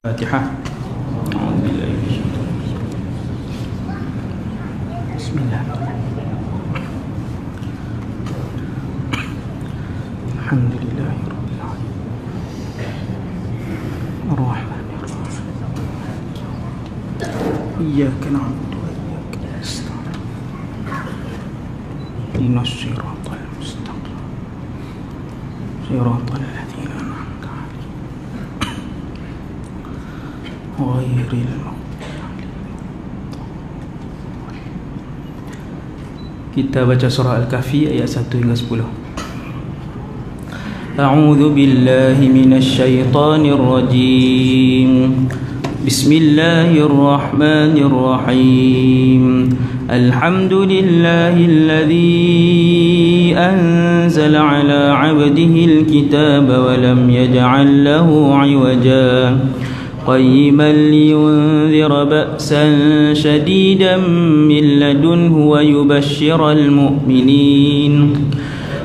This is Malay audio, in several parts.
الفاتحة. بسم الله الحمد لله رب العالمين الرحمن الرحيم إياك نعبد وإياك نستعين اهدنا الصراط المستقيم صراط الذين أنعمت عليهم غير المغضوب. Kita baca surah Al-Kahfi ayat 1 hingga 10. A'udzu billahi minasy syaithanir rajim. Bismillahirrahmanirrahim. Alhamdulillahilladzi anzala 'ala 'abdihi al-kitaba wa lam yaj'al lahu 'iwaja قيما لينذر بأسا شديدا من لدنه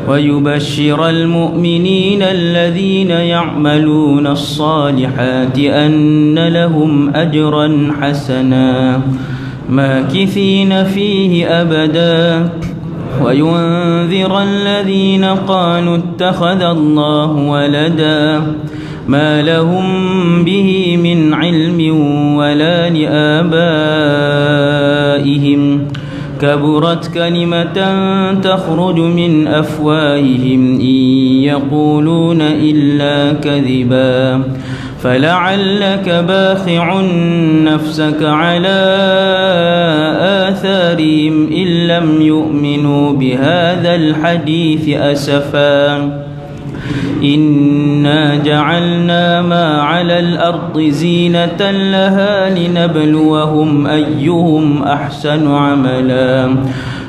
ويبشر المؤمنين الذين يعملون الصالحات أن لهم أجرا حسنا ماكثين فيه أبدا وينذر الذين قالوا اتخذ الله ولدا ما لهم به من علم ولا لآبائهم كبرت كلمة تخرج من أفواههم إن يقولون إلا كذبا فلعلك باخع نفسك على آثارهم إن لم يؤمنوا بهذا الحديث أسفا إنا جعلنا ما على الأرض زينة لها لنبلوهم أيهم أحسن عملا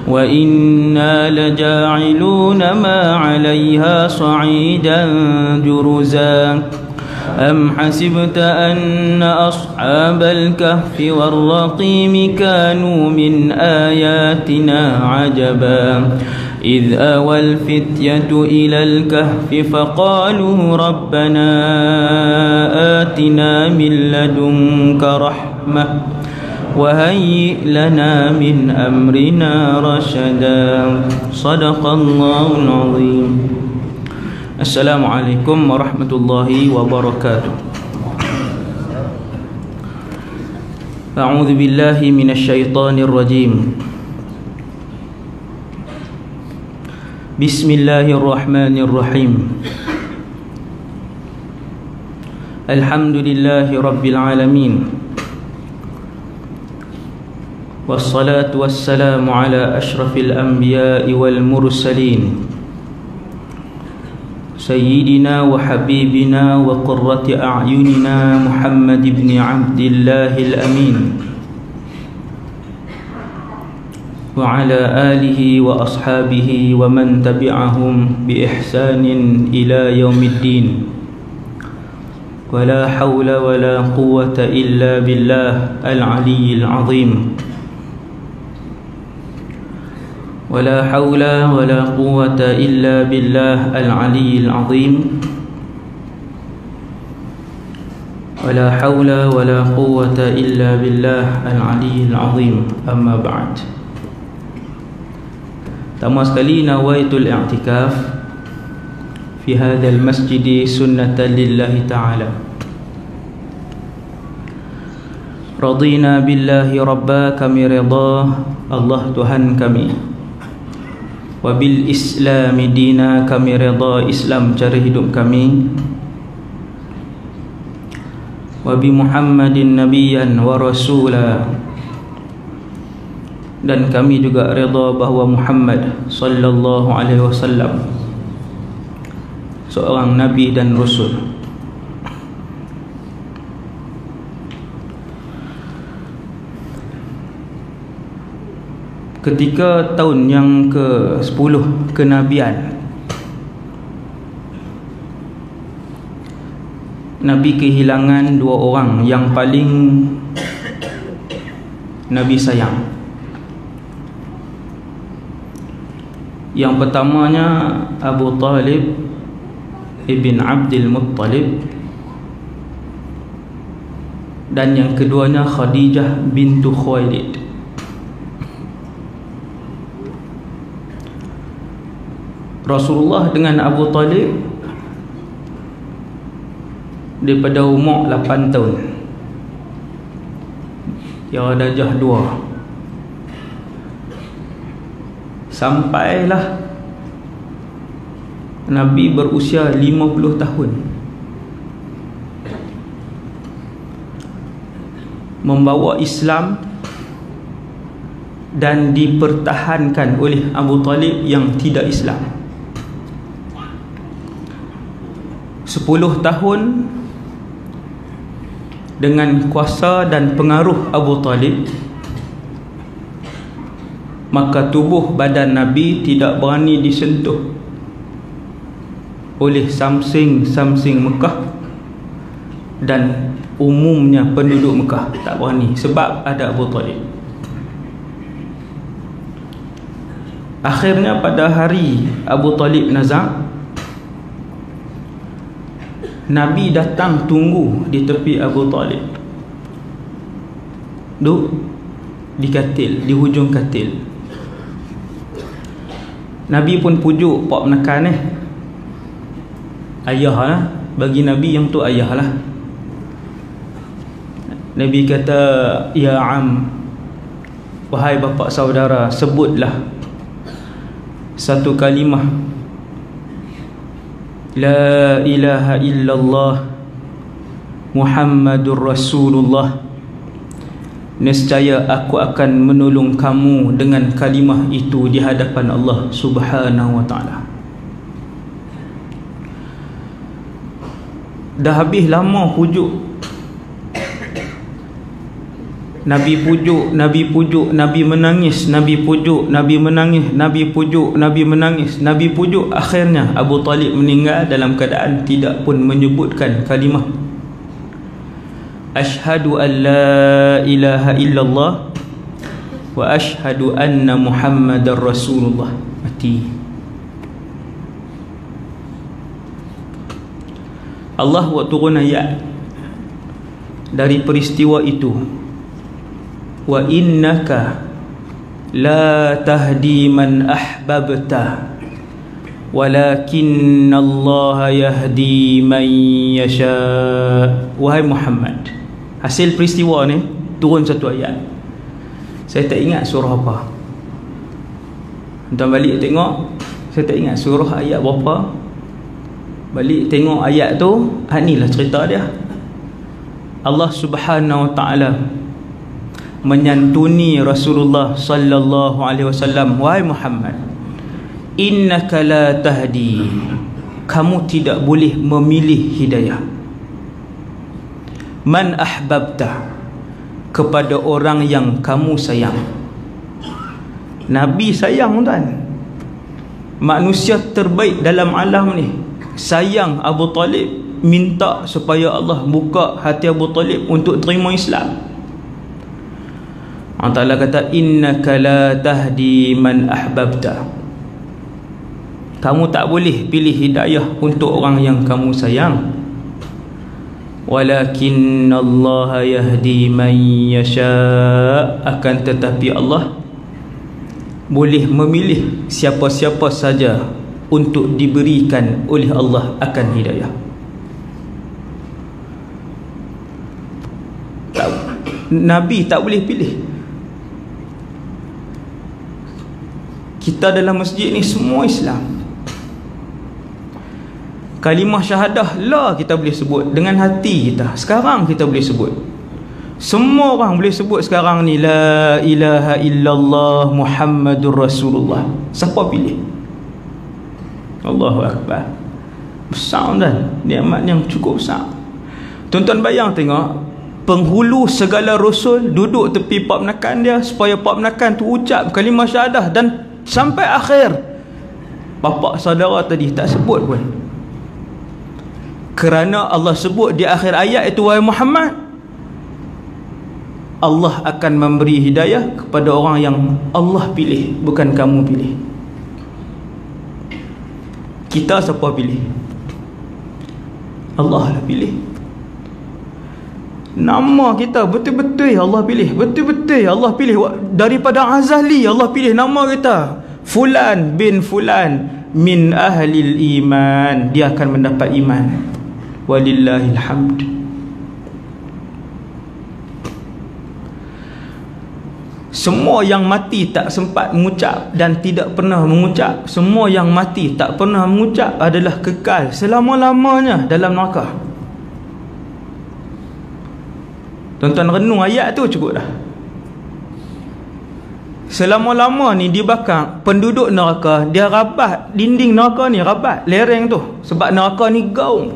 وإنا لجاعلون ما عليها صعيدا جرزا أم حسبت أن أصحاب الكهف والرقيم كانوا من آياتنا عجبا إذ أوى الفتية إلى الكهف فقالوا ربنا آتنا من لدنك رحمة وهيئ لنا من أمرنا رشدا صدق الله العظيم. السلام عليكم ورحمة الله وبركاته. أعوذ بالله من الشيطان الرجيم. بسم الله الرحمن الرحيم. الحمد لله رب العالمين والصلاة والسلام على أشرف الأنبياء والمرسلين سيدنا وحبيبنا وقرة أعيننا محمد بن عبد الله الأمين وعلى آله وأصحابه ومن تبعهم بإحسان إلى يوم الدين ولا حول ولا قوة إلا بالله العلي العظيم ولا حول ولا قوة إلا بالله العلي العظيم ولا حول ولا قوة إلا بالله العلي العظيم. أما بعد. Pertama sekali nawaitul i'tikaf fi hadzal masjid sunnatan lillahi ta'ala. Radina billahi rabba, kami redha Allah Tuhan kami. Wa bil Islam dina, kami redha Islam cara hidup kami. Wa bi Muhammadin nabiyyan wa rasula, dan kami juga redha bahawa Muhammad sallallahu alaihi wasallam seorang nabi dan rasul. Ketika tahun yang ke-10 kenabian, Nabi kehilangan dua orang yang paling Nabi sayang. Yang pertamanya Abu Talib ibn Abdul Muttalib, dan yang keduanya Khadijah bintu Khuwailid. Rasulullah dengan Abu Talib daripada umur 8 tahun, ya darjah 2, sampailah Nabi berusia 50 tahun, membawa Islam dan dipertahankan oleh Abu Talib yang tidak Islam. 10 tahun dengan kuasa dan pengaruh Abu Talib, maka tubuh badan Nabi tidak berani disentuh oleh samsing Mekah dan umumnya penduduk Mekah, tak berani sebab ada Abu Talib. Akhirnya pada hari Abu Talib nazak, Nabi datang tunggu di tepi Abu Talib, duduk di katil, di hujung katil. Nabi pun pujuk pak menekan ayah lah, bagi Nabi yang tu ayah lah. Nabi kata, ya am, wahai bapa saudara, sebutlah satu kalimah, la ilaha illallah Muhammadur Rasulullah, nescaya aku akan menolong kamu dengan kalimah itu di hadapan Allah Subhanahu wa ta'ala. Dah habis lama pujuk, Nabi pujuk, Nabi pujuk, Nabi menangis, Nabi pujuk, Nabi menangis, Nabi pujuk, Nabi menangis, Nabi pujuk. Akhirnya Abu Talib meninggal dalam keadaan tidak pun menyebutkan kalimah Ashhadu an la ilaha illallah wa ashhadu anna Muhammadar Rasulullah. Mati. Allah buat turun ayat dari peristiwa itu, wa innaka la tahdi man ahbabta walakinnallaha yahdi man yasha. Wahai Muhammad, hasil peristiwa ni turun satu ayat. Saya tak ingat surah apa, tuan balik tengok, saya tak ingat surah ayat berapa. Balik tengok ayat tu, inilah cerita dia. Allah Subhanahu wa ta'ala menyantuni Rasulullah sallallahu alaihi wasallam, wahai Muhammad, innaka la tahdi, kamu tidak boleh memilih hidayah, man ahbabta, kepada orang yang kamu sayang. Nabi sayang tuan, manusia terbaik dalam alam ni sayang Abu Talib, minta supaya Allah buka hati Abu Talib untuk terima Islam. Allah Ta'ala kata, innaka la tahdi man ahbabta, kamu tak boleh pilih hidayah untuk orang yang kamu sayang, walakinnallaha yahdi man yasha, akan tetapi Allah boleh memilih siapa-siapa saja untuk diberikan oleh Allah akan hidayah. Nabi tak boleh pilih. Kita dalam masjid ni semua Islam. Kalimah syahadah lah kita boleh sebut dengan hati kita. Sekarang kita boleh sebut. Semua orang boleh sebut sekarang ni, la ilaha illallah Muhammadur Rasulullah. Siapa pilih? Allahu Akbar. Besar kan? Nikmat yang cukup besar. Tuan-tuan bayang tengok, penghulu segala rasul duduk tepi pak menakan dia supaya pak menakan tu ucap kalimah syahadah, dan sampai akhir bapa saudara tadi tak sebut pun, kerana Allah sebut di akhir ayat itu, wahai Muhammad, Allah akan memberi hidayah kepada orang yang Allah pilih, bukan kamu pilih. Kita siapa pilih? Allah lah pilih. Nama kita betul-betul Allah pilih, betul-betul Allah pilih. Daripada azali Allah pilih nama kita, Fulan bin Fulan min ahlil iman, dia akan mendapat iman. Walillahil hamd. Semua yang mati tak sempat mengucap dan tidak pernah mengucap, semua yang mati tak pernah mengucap adalah kekal selama-lamanya dalam neraka. Tuan-tuan renung ayat tu cukup dah. Selama-lama ni dibakar penduduk neraka, dia rabat dinding neraka ni, rabat lereng tu, sebab neraka ni gaung.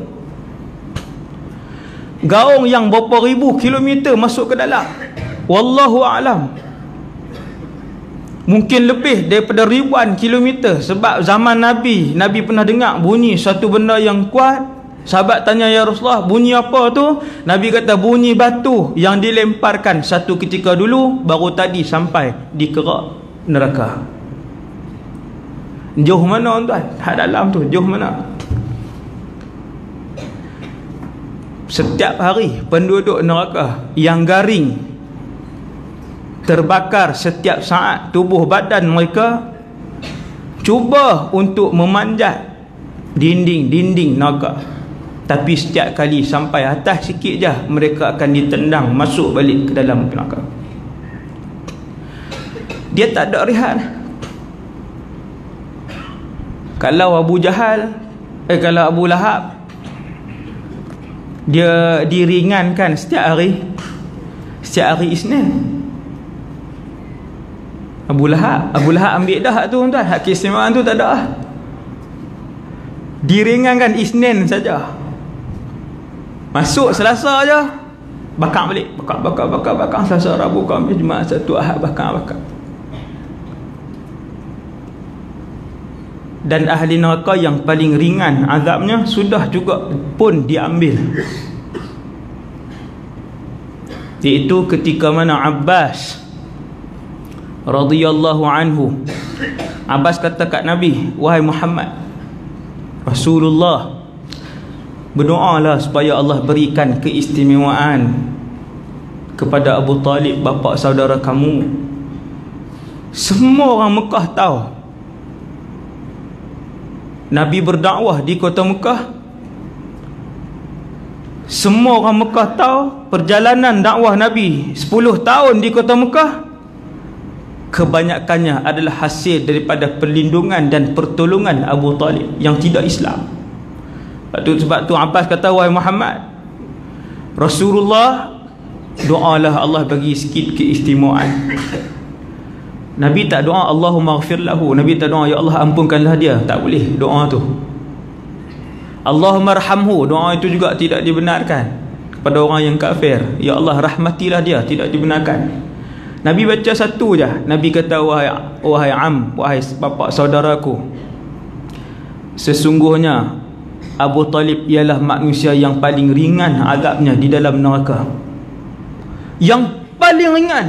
Gaung yang berapa ribu kilometer masuk ke dalam. Wallahu a'lam. Mungkin lebih daripada ribuan kilometer, sebab zaman Nabi pernah dengar bunyi satu benda yang kuat. Sahabat tanya, ya Rasulullah, bunyi apa tu? Nabi kata bunyi batu yang dilemparkan satu ketika dulu, baru tadi sampai di kerak neraka. Jauh mana tuan? Hak dalam tu jauh mana? Setiap hari penduduk neraka yang garing terbakar setiap saat tubuh badan mereka cuba untuk memanjat dinding-dinding neraka. Tapi setiap kali sampai atas sikit je, mereka akan ditendang masuk balik ke dalam neraka. Dia tak ada rehat. Kalau Abu Jahal, kalau Abu Lahab, dia diringankan setiap hari Isnin. Abu Lahab ambil dah hak tu tuan, hak keistimewaan tu tak ada. Diringankan Isnin saja. Masuk Selasa je bakar balik, bakar Selasa, Rabu, Khamis, Jumaat, Sabtu, Ahad, bakar. Dan ahli neraka yang paling ringan azabnya sudah juga pun diambil, iaitu ketika mana Abbas radhiyallahu anhu, Abbas kata kat Nabi, wahai Muhammad Rasulullah, berdoalah supaya Allah berikan keistimewaan kepada Abu Talib, bapa saudara kamu. Semua orang Mekah tahu Nabi berdakwah di kota Mekah. Semua orang Mekah tahu perjalanan dakwah Nabi 10 tahun di kota Mekah kebanyakannya adalah hasil daripada perlindungan dan pertolongan Abu Talib yang tidak Islam. Sebab tu Abbas kata, wahai Muhammad Rasulullah, doalah Allah bagi sikit keistimewaan. Nabi tak doa Allahumma ghafir lahu, Nabi tak doa ya Allah ampunkanlah dia, tak boleh doa tu. Allahumma arhamhu, doa itu juga tidak dibenarkan kepada orang yang kafir. Ya Allah rahmatilah dia, tidak dibenarkan. Nabi baca satu je, Nabi kata, wahai bapa saudaraku, sesungguhnya Abu Talib ialah manusia yang paling ringan azabnya di dalam neraka. Yang paling ringan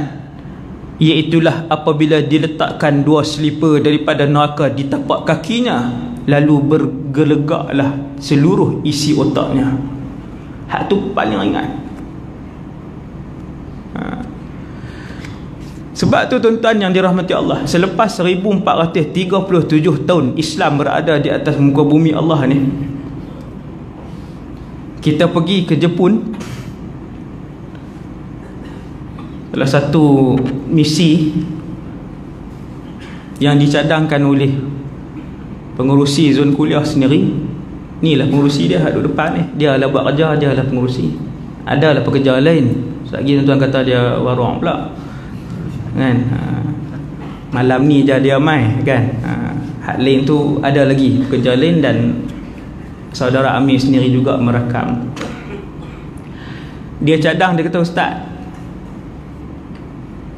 iaitulah apabila diletakkan 2 selipar daripada neraka di tapak kakinya, lalu bergelegaklah seluruh isi otaknya. Hak tu paling ringan. Sebab tu tuan-tuan yang dirahmati Allah, selepas 1437 tahun Islam berada di atas muka bumi Allah ni, kita pergi ke Jepun. Salah satu misi yang dicadangkan oleh pengurusi zon kuliah sendiri. Inilah pengurusi dia duduk depan ni. Dia lah buat kerja, dia lah pengurusi. Adalah pekerja lain. Lagi tuan-tuan kata dia warung pula kan. Malam ni je dia mai kan. Hak lain tu ada lagi pekerja lain, dan saudara Amir sendiri juga merakam. Dia cadang, dia kata, ustaz,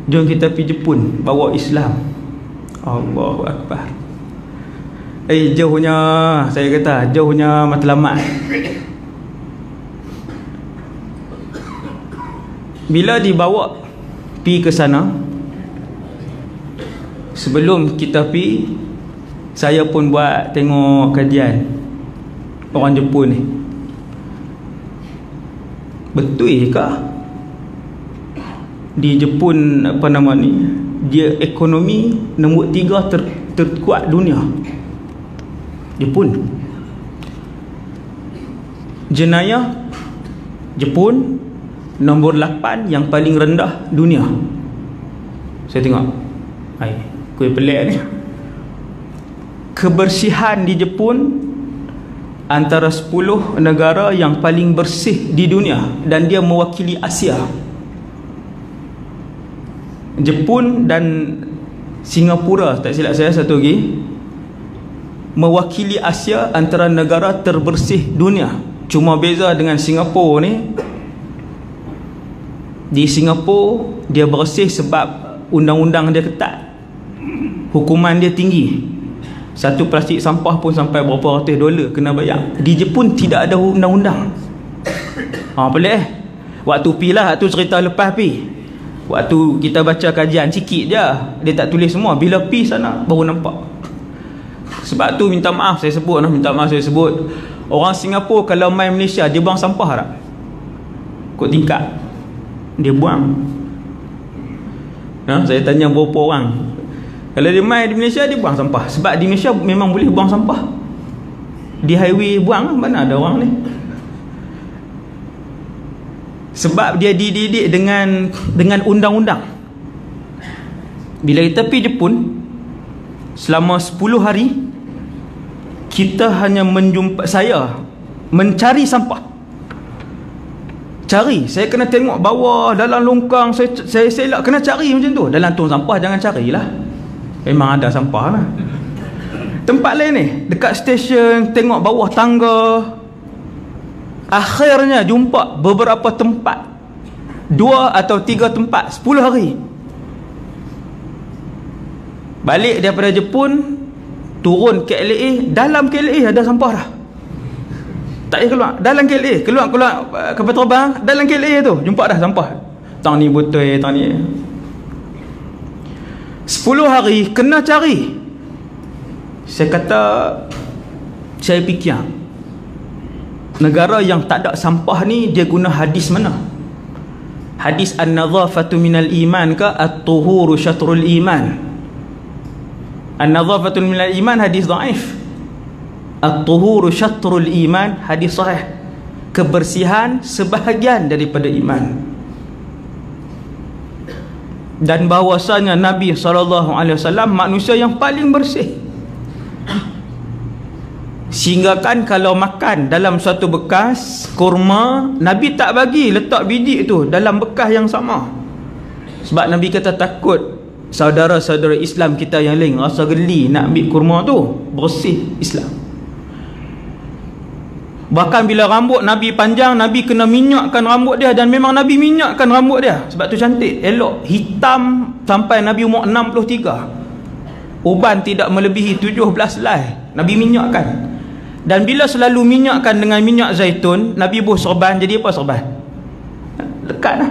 jom kita pergi Jepun, bawa Islam. Allahu Akbar. Jauhnya, saya kata, jauhnya matlamat. Bila dibawa pergi ke sana, sebelum kita pergi, saya pun buat tengok kajian orang Jepun ni. Betul ke Di Jepun, apa nama ni, dia ekonomi nombor 3 terkuat dunia. Jepun. Jenayah Jepun nombor 8 yang paling rendah dunia. Saya tengok, kuih pelik ni. Kebersihan di Jepun antara 10 negara yang paling bersih di dunia, dan dia mewakili Asia. Jepun dan Singapura, tak silap saya satu lagi, mewakili Asia antara negara terbersih dunia. Cuma beza dengan Singapura ni, di Singapura dia bersih sebab undang-undang dia ketat, hukuman dia tinggi. Satu plastik sampah pun sampai berapa ratus dolar kena bayar. Di Jepun tidak ada undang-undang. Pelik. Waktu pi lah, tu cerita lepas pi. Waktu kita baca kajian sikit je, dia tak tulis semua. Bila pi sana baru nampak. Sebab tu minta maaf saya sebut, orang Singapura kalau main Malaysia, dia buang sampah tak? Kod tingkat dia buang. Saya tanya berapa orang, kalau dia main di Malaysia, dia buang sampah. Sebab di Malaysia memang boleh buang sampah. Di highway buang, mana ada orang ni. Sebab dia dididik dengan undang-undang. Bila kita pergi Jepun, selama 10 hari kita hanya saya mencari sampah. Saya kena tengok bawah, dalam longkang, saya selak kena cari macam tu. Dalam tong sampah jangan carilah, memang ada sampah lah. Tempat lain ni, dekat stesen, tengok bawah tangga. Akhirnya jumpa beberapa tempat, 2 atau 3 tempat, 10 hari. Balik daripada Jepun, turun KLA, dalam KLA ada sampah dah. Tak payah keluar, dalam KLA, keluar kapal terbang, dalam KLA tu jumpa dah sampah. Tang ni botol, tang ni. 10 hari kena cari. Saya kata, saya fikir, negara yang tak ada sampah ni, dia guna hadis mana? Hadis an-nadhafatu minal iman ke at-tuhuru syatrul iman? An-nadhafatu minal iman hadis dhaif. At-tuhuru syatrul iman hadis sahih. Kebersihan sebahagian daripada iman. Dan bahawasanya Nabi SAW manusia yang paling bersih, sehingga kan kalau makan dalam satu bekas kurma, Nabi tak bagi letak biji tu dalam bekas yang sama. Sebab Nabi kata takut saudara-saudara Islam kita yang lain rasa geli nak ambil kurma tu. Bersih Islam. Bahkan bila rambut Nabi panjang, Nabi kena minyakkan rambut dia, dan memang Nabi minyakkan rambut dia. Sebab tu cantik, elok, hitam sampai Nabi umur 63. Uban tidak melebihi 17 helai, Nabi minyakkan. Dan bila selalu minyakkan dengan minyak zaitun, Nabi buh serban, jadi apa serban? Lekat lah.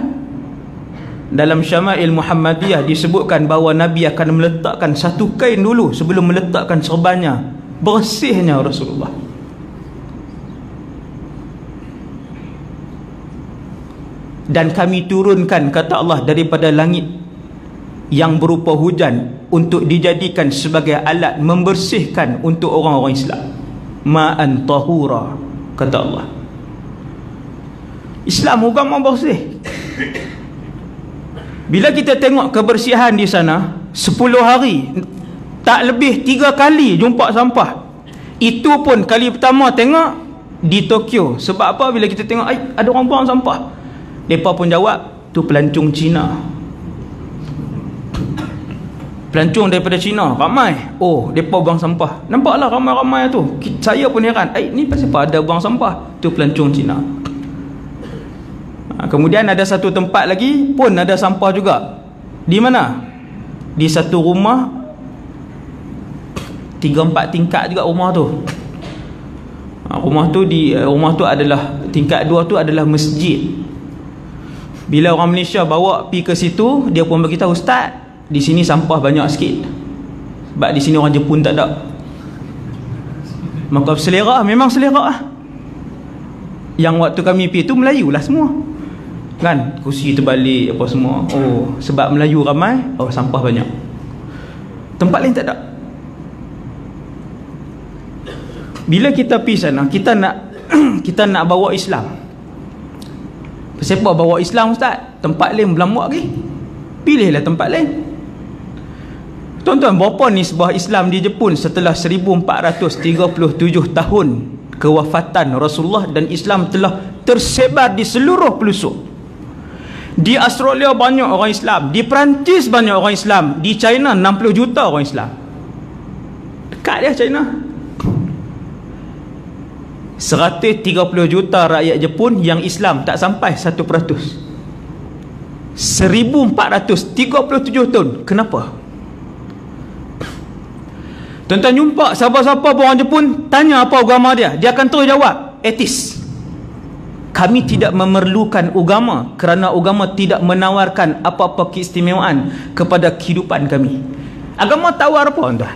Dalam Syama'il Muhammadiyah disebutkan bahawa Nabi akan meletakkan satu kain dulu sebelum meletakkan serbannya. Bersihnya Rasulullah. Dan kami turunkan, kata Allah, daripada langit yang berupa hujan untuk dijadikan sebagai alat membersihkan untuk orang-orang Islam. Ma'an tahura, kata Allah. Islam agama bersih. Bila kita tengok kebersihan di sana, 10 hari tak lebih 3 kali jumpa sampah. Itu pun kali pertama tengok di Tokyo. Sebab apa? Bila kita tengok ada orang buang sampah, mereka pun jawab, tu pelancong Cina. Pelancong daripada Cina, ramai. Oh, mereka buang sampah. Nampaklah ramai-ramai tu. Saya pun heran, ni pasal apa ada buang sampah? Tu pelancong Cina. Kemudian ada satu tempat lagi pun ada sampah juga. Di mana? Di satu rumah, 3-4 tingkat juga rumah tu. Rumah tu adalah tingkat 2 tu adalah masjid. Bila orang Malaysia bawa pi ke situ, dia pun beritahu, ustaz, di sini sampah banyak sikit. Sebab di sini orang Jepun tak ada. Maka selera, memang selera. Yang waktu kami pi tu Melayu lah semua. kan, kursi terbalik apa semua. Oh, sebab Melayu ramai, oh sampah banyak. Tempat lain tak ada. Bila kita pergi sana, kita nak bawa Islam. Siapa bawa Islam, ustaz? Tempat lain berlambak lagi. Pilihlah tempat lain. Tuan-tuan, berapa nisbah Islam di Jepun setelah 1437 tahun kewafatan Rasulullah, dan Islam telah tersebar di seluruh pelosok. Di Australia banyak orang Islam, di Perancis banyak orang Islam, di China 60 juta orang Islam. Dekat dia China. 130 juta rakyat Jepun yang Islam tak sampai 1%. 1437 tahun. Kenapa? Tuan-tuan jumpa siapa-siapa orang Jepun, tanya apa agama dia, dia akan terus jawab ateis. Kami tidak memerlukan agama kerana agama tidak menawarkan apa-apa keistimewaan kepada kehidupan kami. Agama tawar apa, tuan-tuan?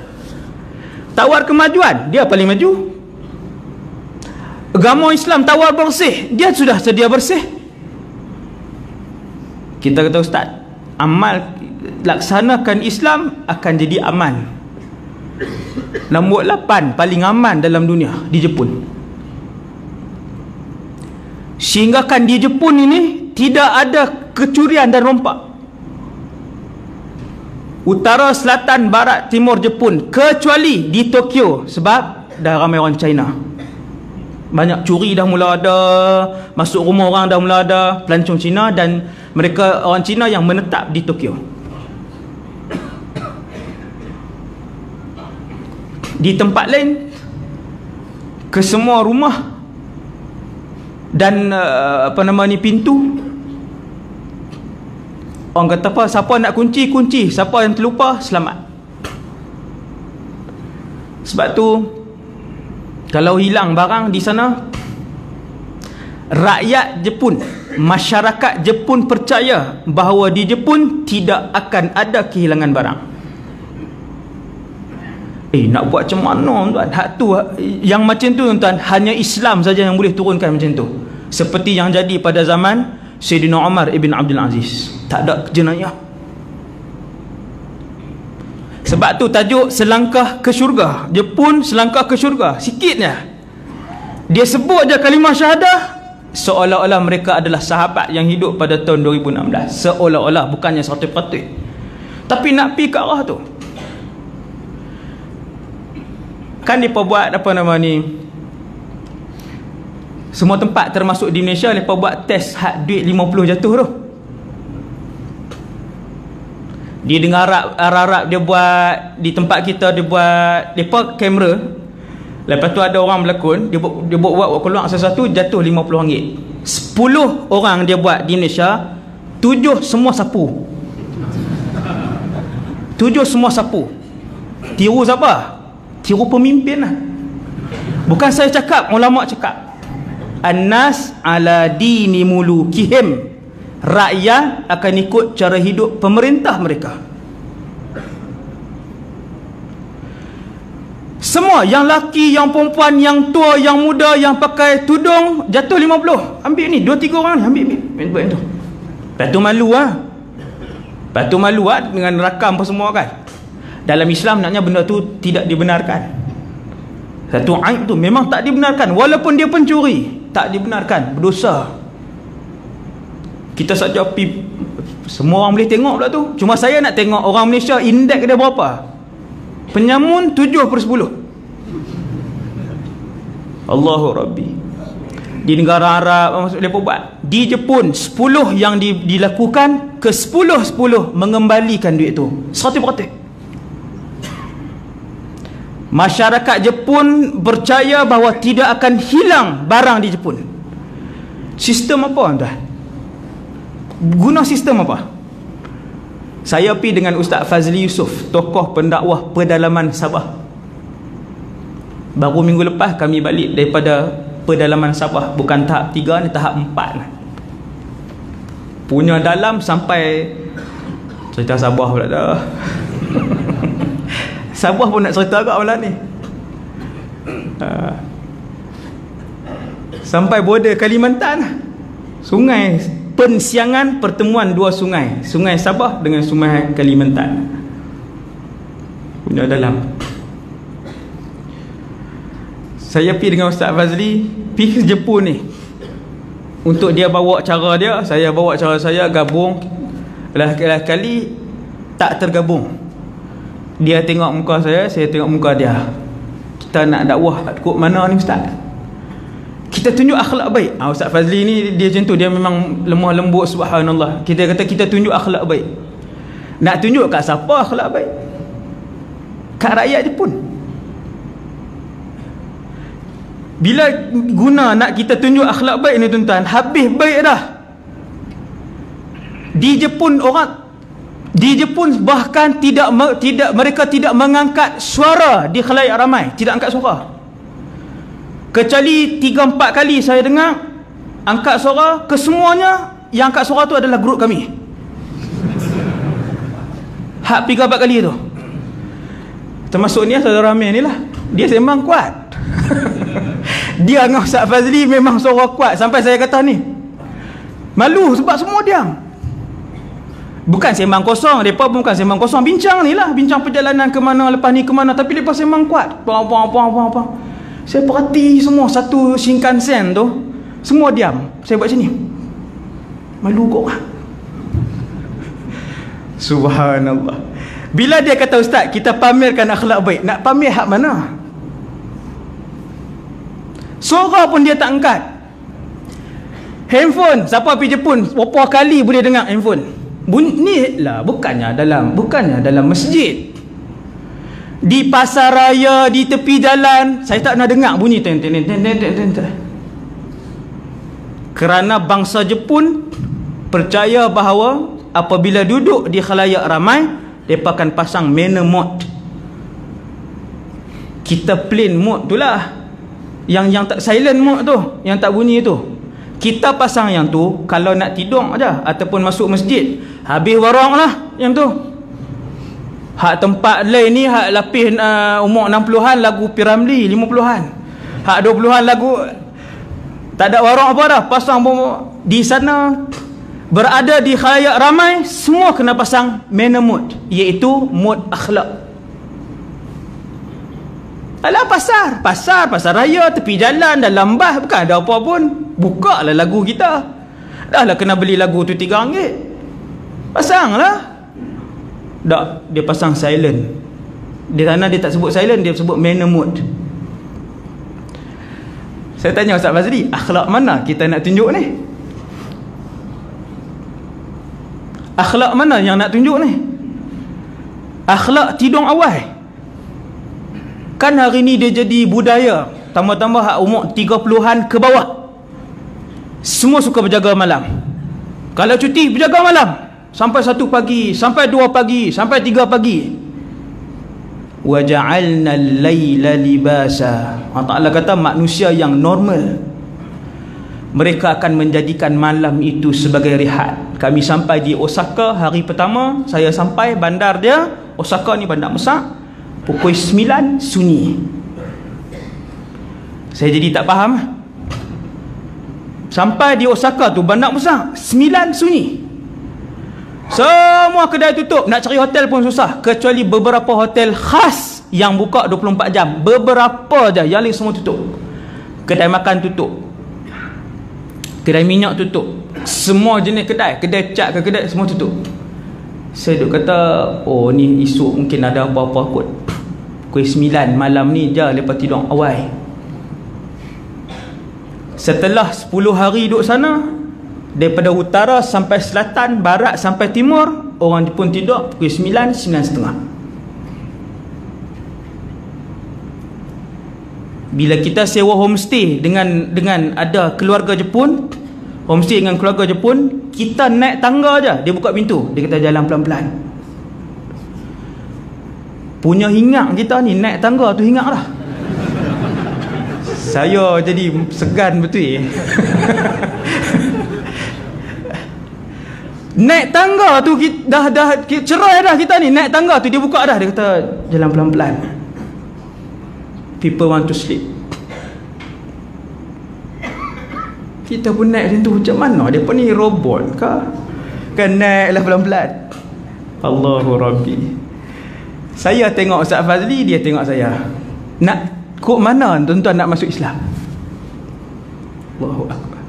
Tawar kemajuan, dia paling maju. Agama Islam tawar bersih, dia sudah sedia bersih. Kita kata, ustaz, amal laksanakan Islam akan jadi aman. Nombor 8 paling aman dalam dunia di Jepun. Sehinggakan di Jepun ini tidak ada kecurian dan rompak. Utara, selatan, barat, timur Jepun, kecuali di Tokyo, sebab dah ramai orang China. Banyak curi dah mula ada, masuk rumah orang dah mula ada, pelancong Cina, dan mereka orang Cina yang menetap di Tokyo. Di tempat lain, ke semua rumah dan pintu, orang kata apa, siapa nak kunci, kunci, siapa yang terlupa, selamat. Sebab tu kalau hilang barang di sana, rakyat Jepun, masyarakat Jepun percaya bahawa di Jepun tidak akan ada kehilangan barang. Nak buat macam mana, tuan? Hak tu, yang macam tu, tuan, hanya Islam saja yang boleh turunkan macam tu. Seperti yang jadi pada zaman Sayyidina Umar ibn Abdul Aziz. Tak ada jenayah. Sebab tu tajuk selangkah ke syurga. Jepun selangkah ke syurga. Sikitnya dia sebut je kalimah syahadah, seolah-olah mereka adalah sahabat yang hidup pada tahun 2016. Seolah-olah, bukannya 100%. Tapi nak pergi ke arah tu. Kan mereka buat semua tempat termasuk di Malaysia, mereka buat test had duit 50 jatuh tu. Dia dengar Arab dia buat di tempat kita, dia buat depa kamera. Lepas tu ada orang berlakon, dia buat keluar sesuatu, jatuh RM50. 10 orang dia buat di Malaysia, 7 semua sapu. 7 semua sapu. Tiru siapa? Tiru pemimpin lah. Bukan saya cakap, ulama cakap. An-nas ala dini mulukihim. Rakyat akan ikut cara hidup pemerintah mereka. Semua, yang laki, yang perempuan, yang tua, yang muda, yang pakai tudung, jatuh 50. Ambil ni, 2-3 orang ni, ambil buat tu. Lepas tu malu lah. Lepas tu malu lah dengan rakam apa semua kan. Dalam Islam naknya benda tu tidak dibenarkan. Satu aib tu memang tak dibenarkan. Walaupun dia pencuri, tak dibenarkan, berdosa. Kita saja semua orang boleh tengok pula tu. Cuma saya nak tengok orang Malaysia indeks dia berapa. Penyamun 7/10. Allahu Rabbi. Di negara Arab mereka buat. Di Jepun 10 yang dilakukan, ke 10 mengembalikan duit tu 100%. Masyarakat Jepun percaya bahawa tidak akan hilang barang di Jepun. Sistem apa, tuan? Guna sistem apa? Saya pergi dengan Ustaz Fazli Yusof, tokoh pendakwah pedalaman Sabah. Baru minggu lepas kami balik daripada pedalaman Sabah. Bukan tahap 3 ni, tahap 4 lah. Punya dalam sampai cerita Sabah pula dah. Sabah pun nak cerita agak malam ni. Sampai border Kalimantan, sungai pensiangan pertemuan dua sungai, Sungai Sabah dengan Sungai Kalimantan. Punya dalam. Saya pergi dengan Ustaz Fazli, pergi ke Jepun ni. Untuk dia bawa cara dia, saya bawa cara saya, gabung. Kali tak tergabung. Dia tengok muka saya tengok muka dia. Kita nak dakwah kod mana ni Ustaz? Kita tunjuk akhlak baik. Ustaz Fazli ni dia macam tu, dia memang lemah lembut, subhanallah. Kita kata kita tunjuk akhlak baik. Nak tunjuk kat siapa akhlak baik? Kat rakyat Jepun. Bila guna nak kita tunjuk akhlak baik ni tuan-tuan, habis baik dah. Di Jepun bahkan mereka tidak mengangkat suara di khalayak ramai, tidak angkat suara. Kecuali 3-4 kali saya dengar angkat suara, kesemuanya yang angkat suara tu adalah grup kami. Hak 3-4 kali tu. Termasuk ni saudara Amir ni lah. Dia memang kuat. Dia dengan Ustaz Fazli memang suara kuat. Sampai saya kata ni, malu sebab semua diam. Bukan sembang kosong, mereka pun bukan sembang kosong, bincang ni lah, bincang perjalanan ke mana, lepas ni ke mana, tapi mereka sembang kuat. Saya perhati semua, satu Shinkansen tu semua diam. Saya buat sini, malu kok. Subhanallah. Bila dia kata Ustaz, kita pamerkan akhlak baik, nak pamer hak mana? Suara pun dia tak angkat. Handphone, siapa pergi Jepun berapa kali boleh dengar handphone? Bunyi lah, bukannya dalam masjid, di pasar raya, di tepi jalan, saya tak pernah dengar bunyi ten. Kerana bangsa Jepun percaya bahawa apabila duduk di khalayak ramai, mereka akan pasang manner mode. Kita plain mode tu lah, yang tak silent mode tu, yang tak bunyi tu. Kita pasang yang tu kalau nak tidur aja ataupun masuk masjid. Habis warang lah yang tu. Hak tempat lain ni, hak lapis umur 60-an lagu Piramli, 50-an. Hak 20-an lagu tak ada warang apa dah, pasang di sana. Berada di khalayak ramai, semua kena pasang manner mode, iaitu mode akhlak. Alah pasar raya, tepi jalan, dalam bas, bukan ada apa pun, buka lah lagu kita. Dah lah kena beli lagu tu RM3, pasang lah. Tak, dia pasang silent. Di sana dia tak sebut silent, dia sebut manner mode. Saya tanya Ustaz Fazli, akhlak mana kita nak tunjuk ni? Akhlak mana yang nak tunjuk ni? Akhlak tidung awal. Kan hari ni dia jadi budaya, tambah-tambah hak umur 30-an ke bawah, semua suka berjaga malam. Kalau cuti berjaga malam sampai 1 pagi, sampai 2 pagi, sampai 3 pagi. Wa ja'alna al-laila libasa. Allah Ta'ala kata manusia yang normal, mereka akan menjadikan malam itu sebagai rehat. Kami sampai di Osaka hari pertama, saya sampai bandar dia, Osaka ni bandar besar, pukul 9 sunyi. Saya jadi tak faham. Sampai di Osaka tu bandar besar, 9 sunyi. Semua kedai tutup, nak cari hotel pun susah, kecuali beberapa hotel khas yang buka 24 jam. Beberapa je, yang lain semua tutup. Kedai makan tutup, kedai minyak tutup, semua jenis kedai cat ke kedai semua tutup. Saya duk kata, oh ni esok mungkin ada apa-apa kot. Pukul 9 malam ni je lepas tidur awal. Setelah 10 hari duduk sana, daripada utara sampai selatan, barat sampai timur, orang Jepun tidur pukul 9, 9.30. Bila kita sewa homestay dengan ada keluarga Jepun, homestay dengan keluarga Jepun, kita naik tangga je, dia buka pintu, dia kata jalan pelan-pelan. Punya hinggap kita ni, naik tangga tu hinggap dah. Saya jadi segan betul. Naik tangga tu dah cerai dah kita ni, naik tangga tu dia buka dah, dia kata jalan pelan-pelan. People want to sleep. Kita pun naik macam tu, macam mana dia pun ni robot ke? Kan naiklah pelan-pelan. Allahu Rabbi. Saya tengok Ustaz Fazli, dia tengok saya. Nak kok mana tuan-tuan nak masuk Islam? Allahu Akbar.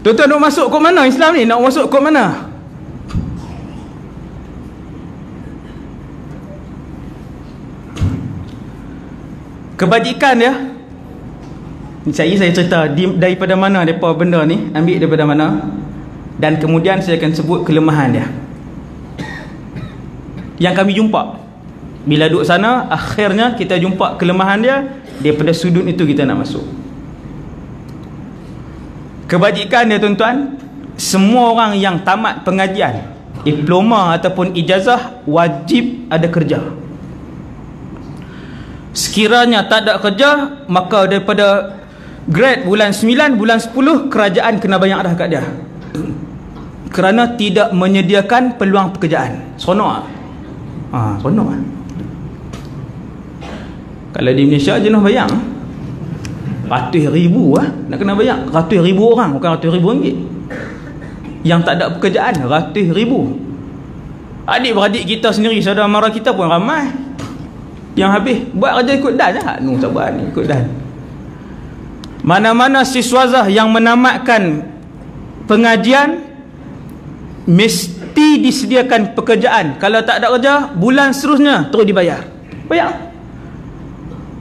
Tuan-tuan nak masuk kok mana Islam ni? Nak masuk kok mana? Kebajikan dia, saya cerita daripada mana mereka benda ni, ambil daripada mana, dan kemudian saya akan sebut kelemahan dia yang kami jumpa. Bila duduk sana, akhirnya kita jumpa kelemahan dia. Daripada sudut itu kita nak masuk. Kebajikan dia tuan-tuan, semua orang yang tamat pengajian, diploma ataupun ijazah, wajib ada kerja. Sekiranya tak ada kerja, maka daripada grade bulan 9, bulan 10, kerajaan kena bayar dah kat dia, kerana tidak menyediakan peluang pekerjaan. Seronok. Seronok. Kalau di Malaysia jenuh bayang ratus ribu nak kena bayar. Ratus ribu orang, bukan ratus ribu ringgit. Yang tak ada pekerjaan, ratus ribu. Adik-beradik kita sendiri, saudara mara kita pun ramai yang habis buat kerja ikut dan lah. Sabar ni ikut dan. Mana-mana siswazah yang menamatkan pengajian mesti disediakan pekerjaan. Kalau tak ada kerja, bulan seterusnya terus dibayar. Bayar.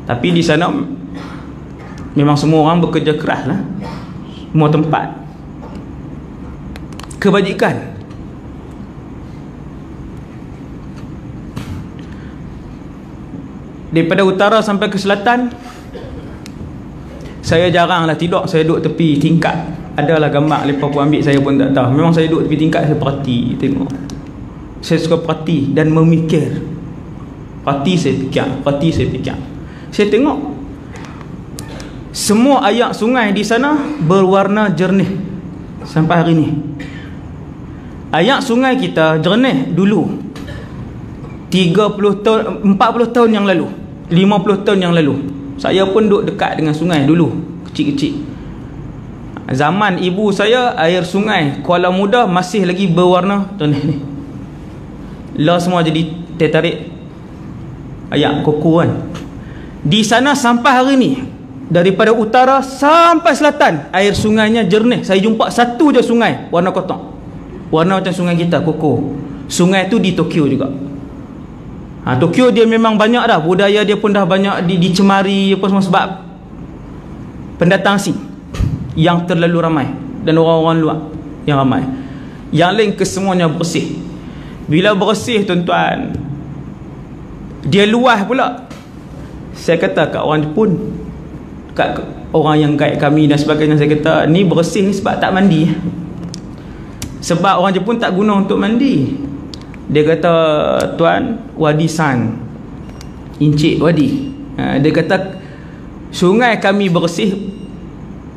Tapi di sana memang semua orang bekerja keras lah. Semua tempat. Kebajikan. Daripada utara sampai ke selatan, saya jaranglah tidur. Saya duduk tepi tingkat. Adalah gambar lepas pun ambil, saya pun tak tahu. Memang saya duduk tepi tingkat, saya perhati, tengok. Saya suka perhati dan memikir. Perhati saya fikir. Saya tengok semua air sungai di sana berwarna jernih sampai hari ni. Air sungai kita jernih dulu 30 tahun, 40 tahun yang lalu, 50 tahun yang lalu. Saya pun duduk dekat dengan sungai dulu, kecil-kecil. Zaman ibu saya, air sungai Kuala Muda masih lagi berwarna jernih ni. Lah semua jadi tertarik air koko kan. Di sana sampai hari ni, daripada utara sampai selatan, air sungainya jernih. Saya jumpa satu je sungai warna kotak, warna macam sungai kita, koko. Sungai tu di Tokyo juga. Tokyo dia memang banyak dah, budaya dia pun dah banyak dicemari apa semua sebab pendatang asing yang terlalu ramai dan orang-orang luar yang ramai. Yang lain kesemuanya bersih. Bila bersih tuan-tuan, dia luas pula. Saya kata kat orang Jepun, kat orang yang guide kami dan sebagainya, saya kata ni bersih ni sebab tak mandi. Sebab orang Jepun tak guna untuk mandi. Dia kata, tuan, Wadi San, Encik Wadi, dia kata sungai kami bersih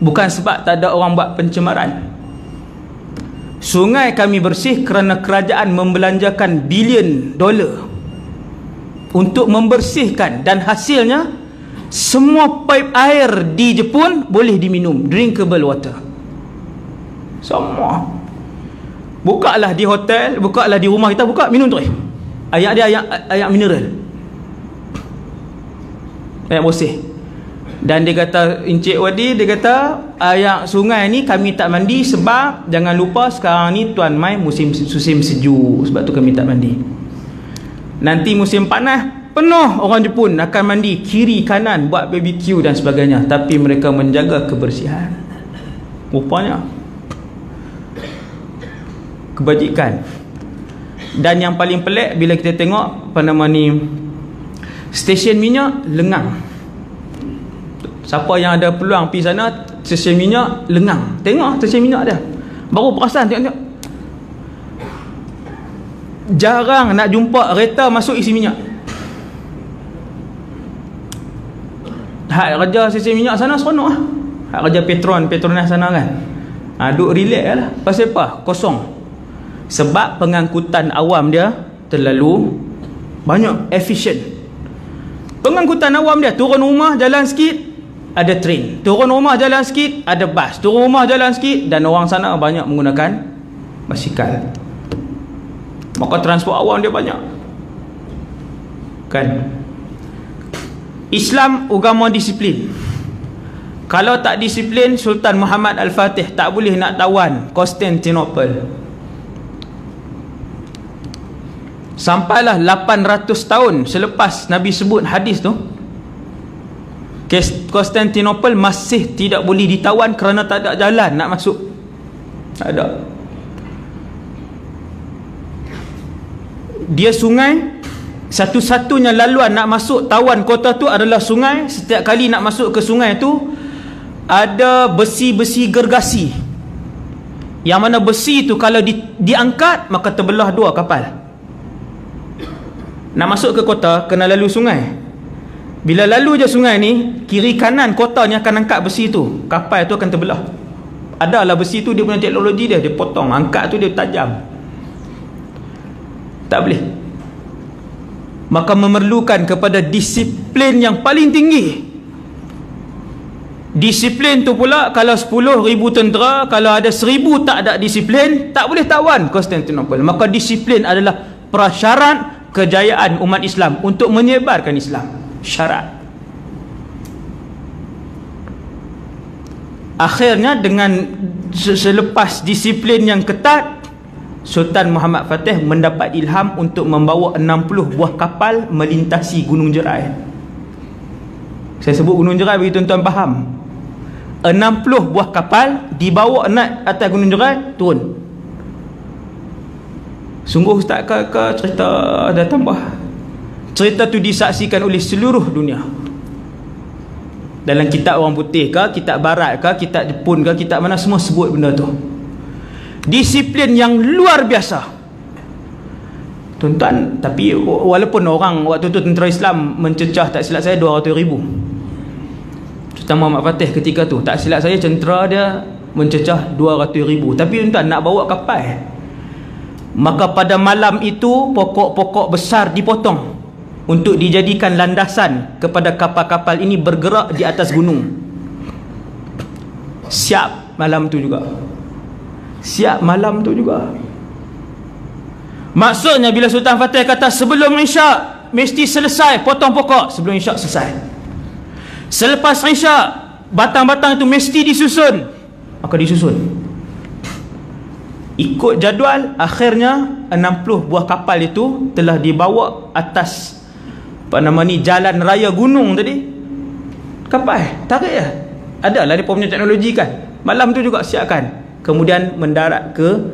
bukan sebab tak ada orang buat pencemaran. Sungai kami bersih kerana kerajaan membelanjakan bilion dolar untuk membersihkan, dan hasilnya semua pipe air di Jepun boleh diminum, drinkable water. Semua. Bukalah di hotel, bukalah di rumah kita, buka minum terus. Air dia air mineral, air bersih. Dan dia kata, Encik Wadi, dia kata air sungai ni kami tak mandi sebab jangan lupa sekarang ni tuan mai musim sejuk, sebab tu kami tak mandi. Nanti musim panas, penuh orang Jepun akan mandi kiri kanan buat BBQ dan sebagainya, tapi mereka menjaga kebersihan. Rupanya kebajikan. Dan yang paling pelik bila kita tengok apa nama ni, stesen minyak lengang. Siapa yang ada peluang pergi sana, stesen minyak lengang, tengok stesen minyak dia, baru perasan tengok. Jarang nak jumpa kereta masuk isi minyak. Hak kerja stesen minyak sana seronok lah. Hak kerja Petronas sana kan, duk relax lah. Pasal apa? Kosong. Sebab pengangkutan awam dia terlalu banyak, efisien. Pengangkutan awam dia turun rumah, jalan sikit, ada train. Turun rumah jalan sikit, ada bas. Turun rumah jalan sikit, dan orang sana banyak menggunakan basikal. Maka transport awam dia banyak. Kan? Islam agama disiplin. Kalau tak disiplin, Sultan Muhammad Al-Fatih tak boleh nak tawan Konstantinopel. Sampailah 800 tahun selepas Nabi sebut hadis tu, Konstantinopel masih tidak boleh ditawan kerana tak ada jalan nak masuk. Tak ada. Dia sungai, satu-satunya laluan nak masuk tawan kota tu adalah sungai. Setiap kali nak masuk ke sungai tu ada besi-besi gergasi, yang mana besi tu kalau diangkat maka terbelah dua kapal. Nak masuk ke kota kena lalu sungai. Bila lalu je sungai ni, kiri kanan kota ni akan angkat besi tu, kapal tu akan terbelah. Adalah besi tu dia punya teknologi dia, dia potong, angkat tu dia tajam. Tak boleh. Maka memerlukan kepada disiplin yang paling tinggi. Disiplin tu pula, kalau 10,000 tentera, kalau ada 1,000 tak ada disiplin, tak boleh tawan Konstantinopel. Maka disiplin adalah prasyarat kejayaan umat Islam untuk menyebarkan Islam. Syarat. Akhirnya dengan selepas disiplin yang ketat, Sultan Muhammad Fatih mendapat ilham untuk membawa 60 buah kapal melintasi Gunung Jerai. Saya sebut Gunung Jerai bagi tuan-tuan faham. 60 buah kapal dibawa naik atas Gunung Jerai, turun. Sungguh Ustaz ke cerita ada tambah. Cerita tu disaksikan oleh seluruh dunia. Dalam kitab orang putih ke, kitab barat ke, kitab Jepun ke, kitab mana, semua sebut benda tu. Disiplin yang luar biasa. Tuan-tuan, tapi walaupun orang waktu tu tentera Islam mencecah, tak silap saya 200,000. Sultan Muhammad Fatih ketika tu, tak silap saya tentera dia mencecah 200,000. Tapi tuan-tuan nak bawa kapal, maka pada malam itu pokok-pokok besar dipotong untuk dijadikan landasan kepada kapal-kapal ini bergerak di atas gunung. Siap malam tu juga. Siap malam tu juga. Maksudnya bila Sultan Fatih kata sebelum Isyak mesti selesai potong pokok, sebelum Isyak selesai. Selepas Isyak batang-batang itu mesti disusun, maka disusun. Ikut jadual, akhirnya 60 buah kapal itu telah dibawa atas jalan raya gunung tadi. Kapal tarik ya. Adalah dia punya teknologi kan. Malam tu juga siapkan. Kemudian mendarat ke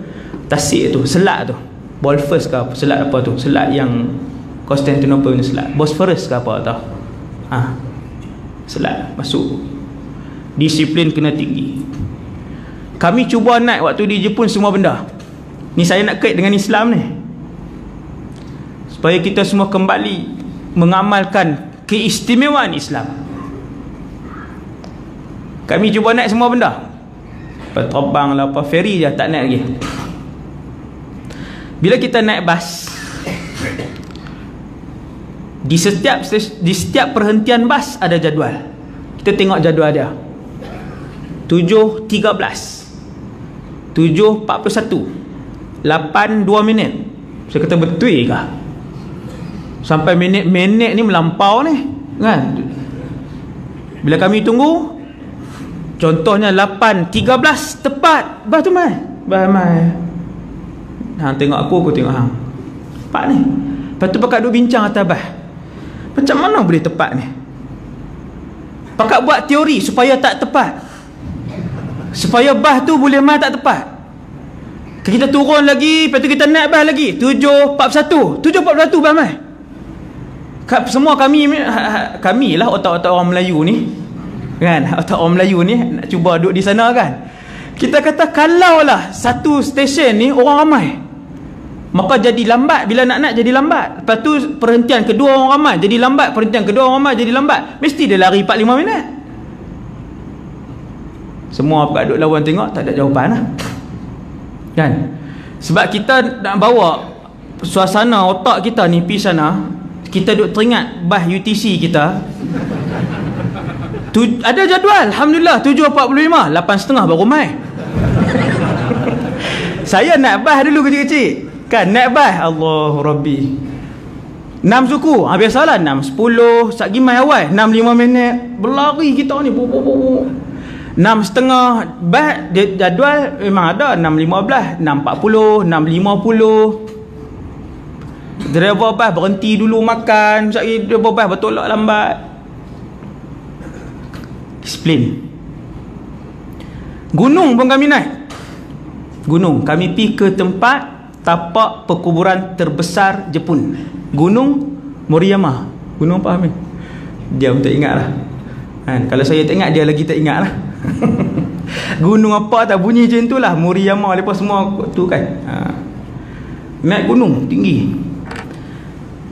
Tasik tu, selat tu. Bosphorus ke apa, selat apa tu? Selat yang Konstantinopel punya selat. Bosphorus ke apa tau. Selat masuk. Disiplin kena tinggi. Kami cuba naik waktu di Jepun semua benda. Ni saya nak kait dengan Islam ni, supaya kita semua kembali mengamalkan keistimewaan Islam. Kami cuba naik semua benda. Terbang lah apa, ferry je tak naik lagi. Bila kita naik bas, di setiap perhentian bas ada jadual. Kita tengok jadual dia. 7.13, 7.41, 8.2 minit. Saya kata betul ke? Sampai minit-minit ni melampau ni kan. Bila kami tunggu, contohnya 8.13 tepat, bah tu mai. Bah mai. Hang tengok aku tengok hang. Tepat ni. Lepas tu pakat duk bincang atas bah. Macam mana boleh tepat ni? Pakat buat teori supaya tak tepat. Supaya bah tu boleh mai tak tepat. Kita turun lagi, lepas tu kita naik bah lagi. 7.41. 7.41 bah mai. Semua kami lah otak-otak orang Melayu ni. Kan? Otak orang Melayu ni nak cuba duduk di sana kan. Kita kata kalaulah satu stesen ni orang ramai, maka jadi lambat. Bila nak jadi lambat. Lepas tu perhentian kedua orang ramai jadi lambat, perhentian kedua orang ramai jadi lambat. Mesti dia lari 4-5 minit. Semua apa duduk lawan tengok tak ada jawapan lah. Kan? Sebab kita nak bawa suasana otak kita ni pergi sana, kita duduk teringat bah UTC kita 7.41 Ada jadual, alhamdulillah 7.45, 8.30 baru mai. Saya naik bas dulu kecil-kecil kan, naik bas, Allahu Rabbi, 6 suku, biasalah 6, 10 sat gimai awal, 6-5 minit berlari kita ni, 6.30 bas jadual memang ada 6.15, 6.40, 6.50. driver bas berhenti dulu makan, sekali driver bas bertolak lambat. Disiplin. Gunung pun kami naik. Gunung, kami pergi ke tempat tapak perkuburan terbesar Jepun, Gunung Moriyama. Gunung apa Amin? Dia pun tak ingat lah kan? Kalau saya tak ingat, dia lagi tak ingat lah. Gunung apa tak bunyi macam tu lah, Moriyama, lepas semua tu kan. Naik gunung tinggi.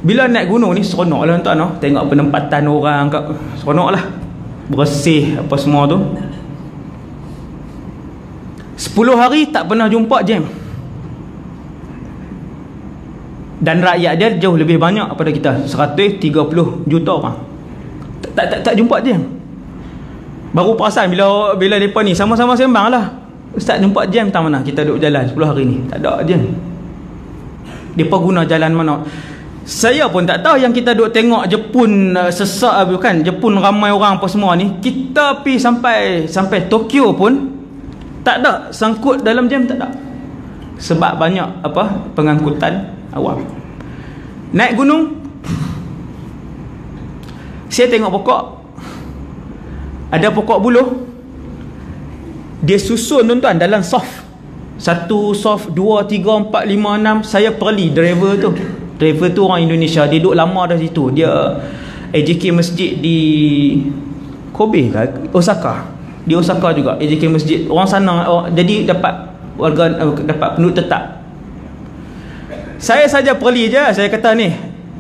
Bila naik gunung ni seronok lah tuan, tengok penempatan orang, seronok lah, bersih apa semua tu. 10 hari tak pernah jumpa jam. Dan rakyat dia jauh lebih banyak daripada kita, 130 juta orang. Tak jumpa jam. Baru perasan bila mereka ni sama-sama sembang lah, Ustaz jumpa jam tak mana, kita duduk jalan 10 hari ni tak ada jam. Mereka guna jalan mana. Saya pun tak tahu, yang kita duduk tengok Jepun sesak bukan, Jepun ramai orang apa semua ni, kita pergi sampai Tokyo pun tak ada sangkut dalam jam, tak ada. Sebab banyak apa, pengangkutan awam. Naik gunung, saya tengok pokok, ada pokok buluh, dia susun tuan-tuan dalam soft, 1 soft, 2, 3, 4, 5, 6. Saya perli driver tu orang Indonesia, dia duduk lama dah situ. Dia AJK Masjid di Kobe ke Osaka, di Osaka juga AJK Masjid, orang sana. Jadi dapat warga, dapat penduduk tetap. Saya saja perli je, saya kata ni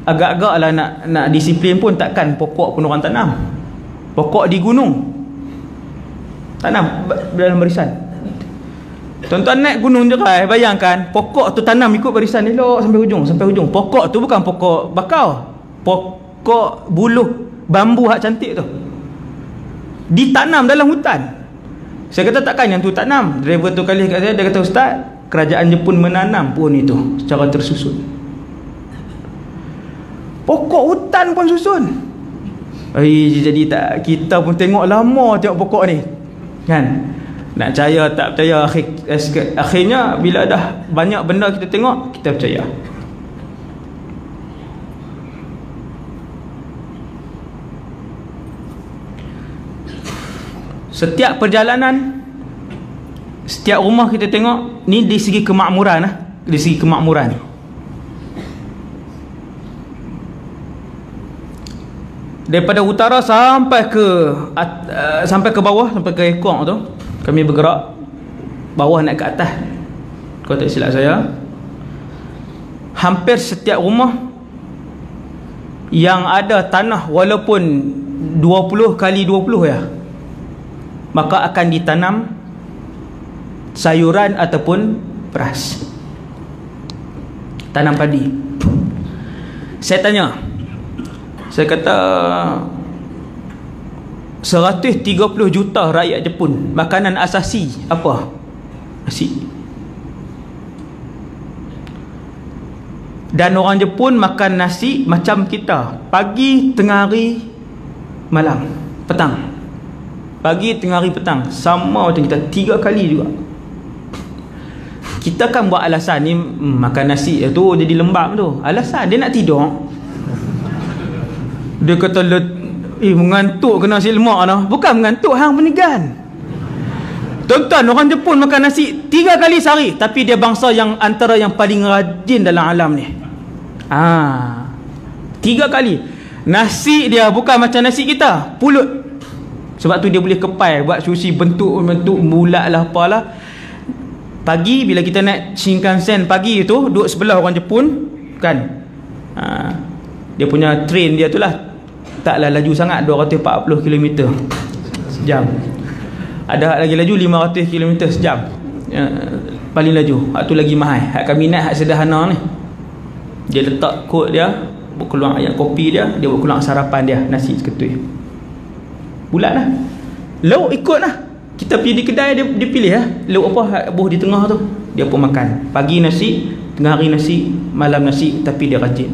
agak-agak lah nak disiplin pun, takkan pokok pun orang tanam. Pokok di gunung tanam dalam barisan. Tuan-tuan naik gunung Jerai, bayangkan pokok tu tanam ikut barisan elok sampai hujung. Pokok tu bukan pokok bakau, pokok buluh bambu hak cantik tu, ditanam dalam hutan. Saya kata takkan yang tu tanam. Driver tu kali kat saya, dia kata, Ustaz, kerajaan Jepun menanam pohon itu secara tersusun. Pokok hutan pun susun. Jadi tak, kita pun tengok lama tengok pokok ni kan. Nak percaya tak percaya, akhirnya bila dah banyak benda kita tengok, kita percaya. Setiap perjalanan, setiap rumah kita tengok ni di segi kemakmuran lah, di segi kemakmuran. Daripada utara sampai ke bawah, sampai ke ekor tu, kami bergerak bawah naik ke atas. Kalau tak silap saya, hampir setiap rumah yang ada tanah walaupun 20 kali 20 ya, maka akan ditanam sayuran ataupun beras, tanam padi. Saya tanya, saya kata 130 juta rakyat Jepun, makanan asasi apa? Nasi. Dan orang Jepun makan nasi macam kita, pagi, tengah hari, malam, petang. Pagi, tengah hari, petang, sama macam kita, 3 kali juga. Kita kan buat alasan ni, makan nasi tu jadi lembab tu, alasan dia nak tidur. Dia kata mengantuk kena nasi lemak dah. Bukan mengantuk, hang penigan. Tuan-tuan, orang Jepun makan nasi 3 kali sehari, tapi dia bangsa yang antara yang paling rajin dalam alam ni. 3 kali. Nasi dia bukan macam nasi kita, pulut. Sebab tu dia boleh kepai, buat sushi bentuk bulat lah apalah. Pagi bila kita naik Shinkansen pagi tu, duduk sebelah orang Jepun kan, dia punya train dia tu lah, taklah laju sangat, 240 km sejam. Ada lagi laju 500 km sejam, paling laju. Hak tu lagi mahal. Hak kami naik hak sederhana ni, dia letak kod dia, buat keluar ayat kopi dia, dia buat keluar sarapan dia, nasi seketui. Bulat lah. Lauk ikut lah. Kita pergi di kedai, dia pilih lah lauk apa buh di tengah tu, dia pun makan. Pagi nasi, tengah hari nasi, malam nasi. Tapi dia rajin.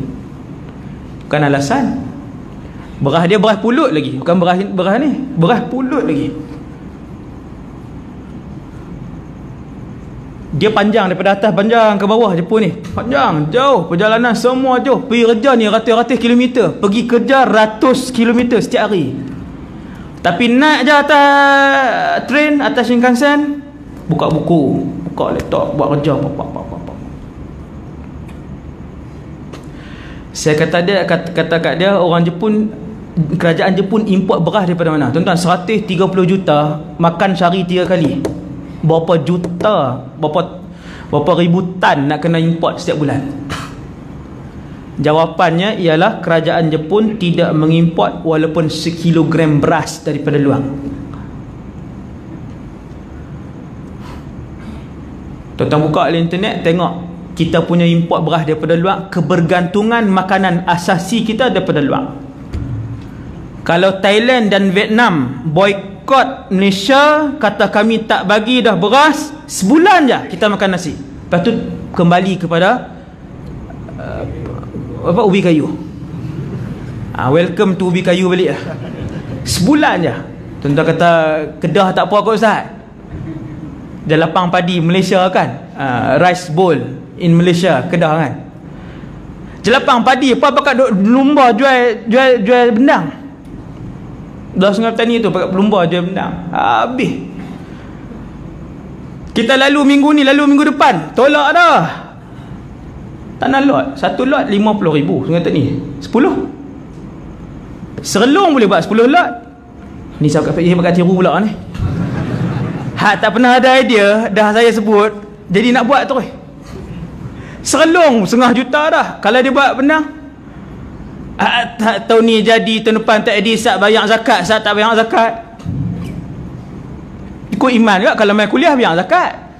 Bukan alasan. Beras dia beras pulut lagi. Bukan beras ni, beras pulut lagi. Dia panjang daripada atas, panjang ke bawah. Jepun ni panjang, jauh, perjalanan semua jauh. Pergi kerja ni ratus-ratus kilometer, pergi kerja ratus kilometer setiap hari. Tapi naik je atas train, atas Shinkansen, buka buku, buka laptop, buat kerja. Saya kata kat dia, orang Jepun, kerajaan Jepun import beras daripada mana? Tuan-tuan, 130 juta makan sehari 3 kali. Berapa juta, berapa ribu tan nak kena import setiap bulan? Jawapannya ialah kerajaan Jepun tidak mengimport walaupun sekilogram beras daripada luar. Tuan-tuan buka internet, tengok kita punya import beras daripada luar. Kebergantungan makanan asasi kita daripada luar. Kalau Thailand dan Vietnam boykot Malaysia, kata kami tak bagi dah beras, sebulan je kita makan nasi. Lepas tu kembali kepada ubi kayu. Welcome to ubi kayu balik lah. Sebulan je. Tuan-tuan kata Kedah tak apa kot Ustaz. Dia lapang padi Malaysia kan, rice bowl in Malaysia, Kedah kan. Jelapang padi apa pakat duk lumba jual bendang. Dah Sungai Petani tu pakat lumba jual bendang. Habis. Kita lalu minggu ni, lalu minggu depan, tolak dah. Tanah lot, satu lot 50,000 Sungai Petani. 10 Serelung boleh buat 10 lot. Ni saya pakai tiru pula ni. Hak tak pernah ada idea, dah saya sebut, jadi nak buat terus. Serelung 1/2 juta dah. Kalau dia buat benar, tahun ni jadi, tahun depan tak jadi, Sat bayar zakat, Sat tak bayar zakat. Ikut iman juga. Kalau main kuliah bayar zakat,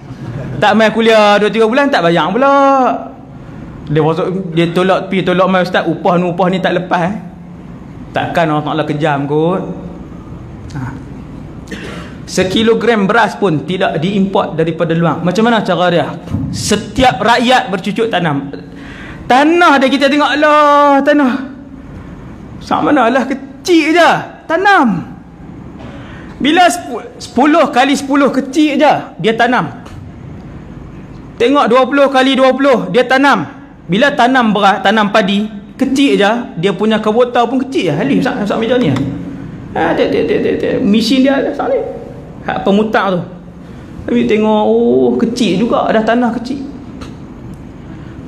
tak main kuliah 2-3 bulan tak bayar pula. Dia tolak mai ustaz, upah ni tak lepas. Takkan orang Taala kejam kot. Sekilogram beras pun tidak diimport daripada luar. Macam mana cara dia? Setiap rakyat bercucuk tanam. Tanah dia kita tengok, Allah, tanah sama mana lah, kecil je tanam. Bila 10 kali 10 kecil je dia tanam. Tengok 20 kali 20 dia tanam. Bila tanam beras, tanam padi kecil je, dia punya kabota pun kecil je. Halih sak meja ni. Mesin dia ada sak ni. Hak pemutak tu. Tapi tengok, oh kecil juga, ada tanah kecil.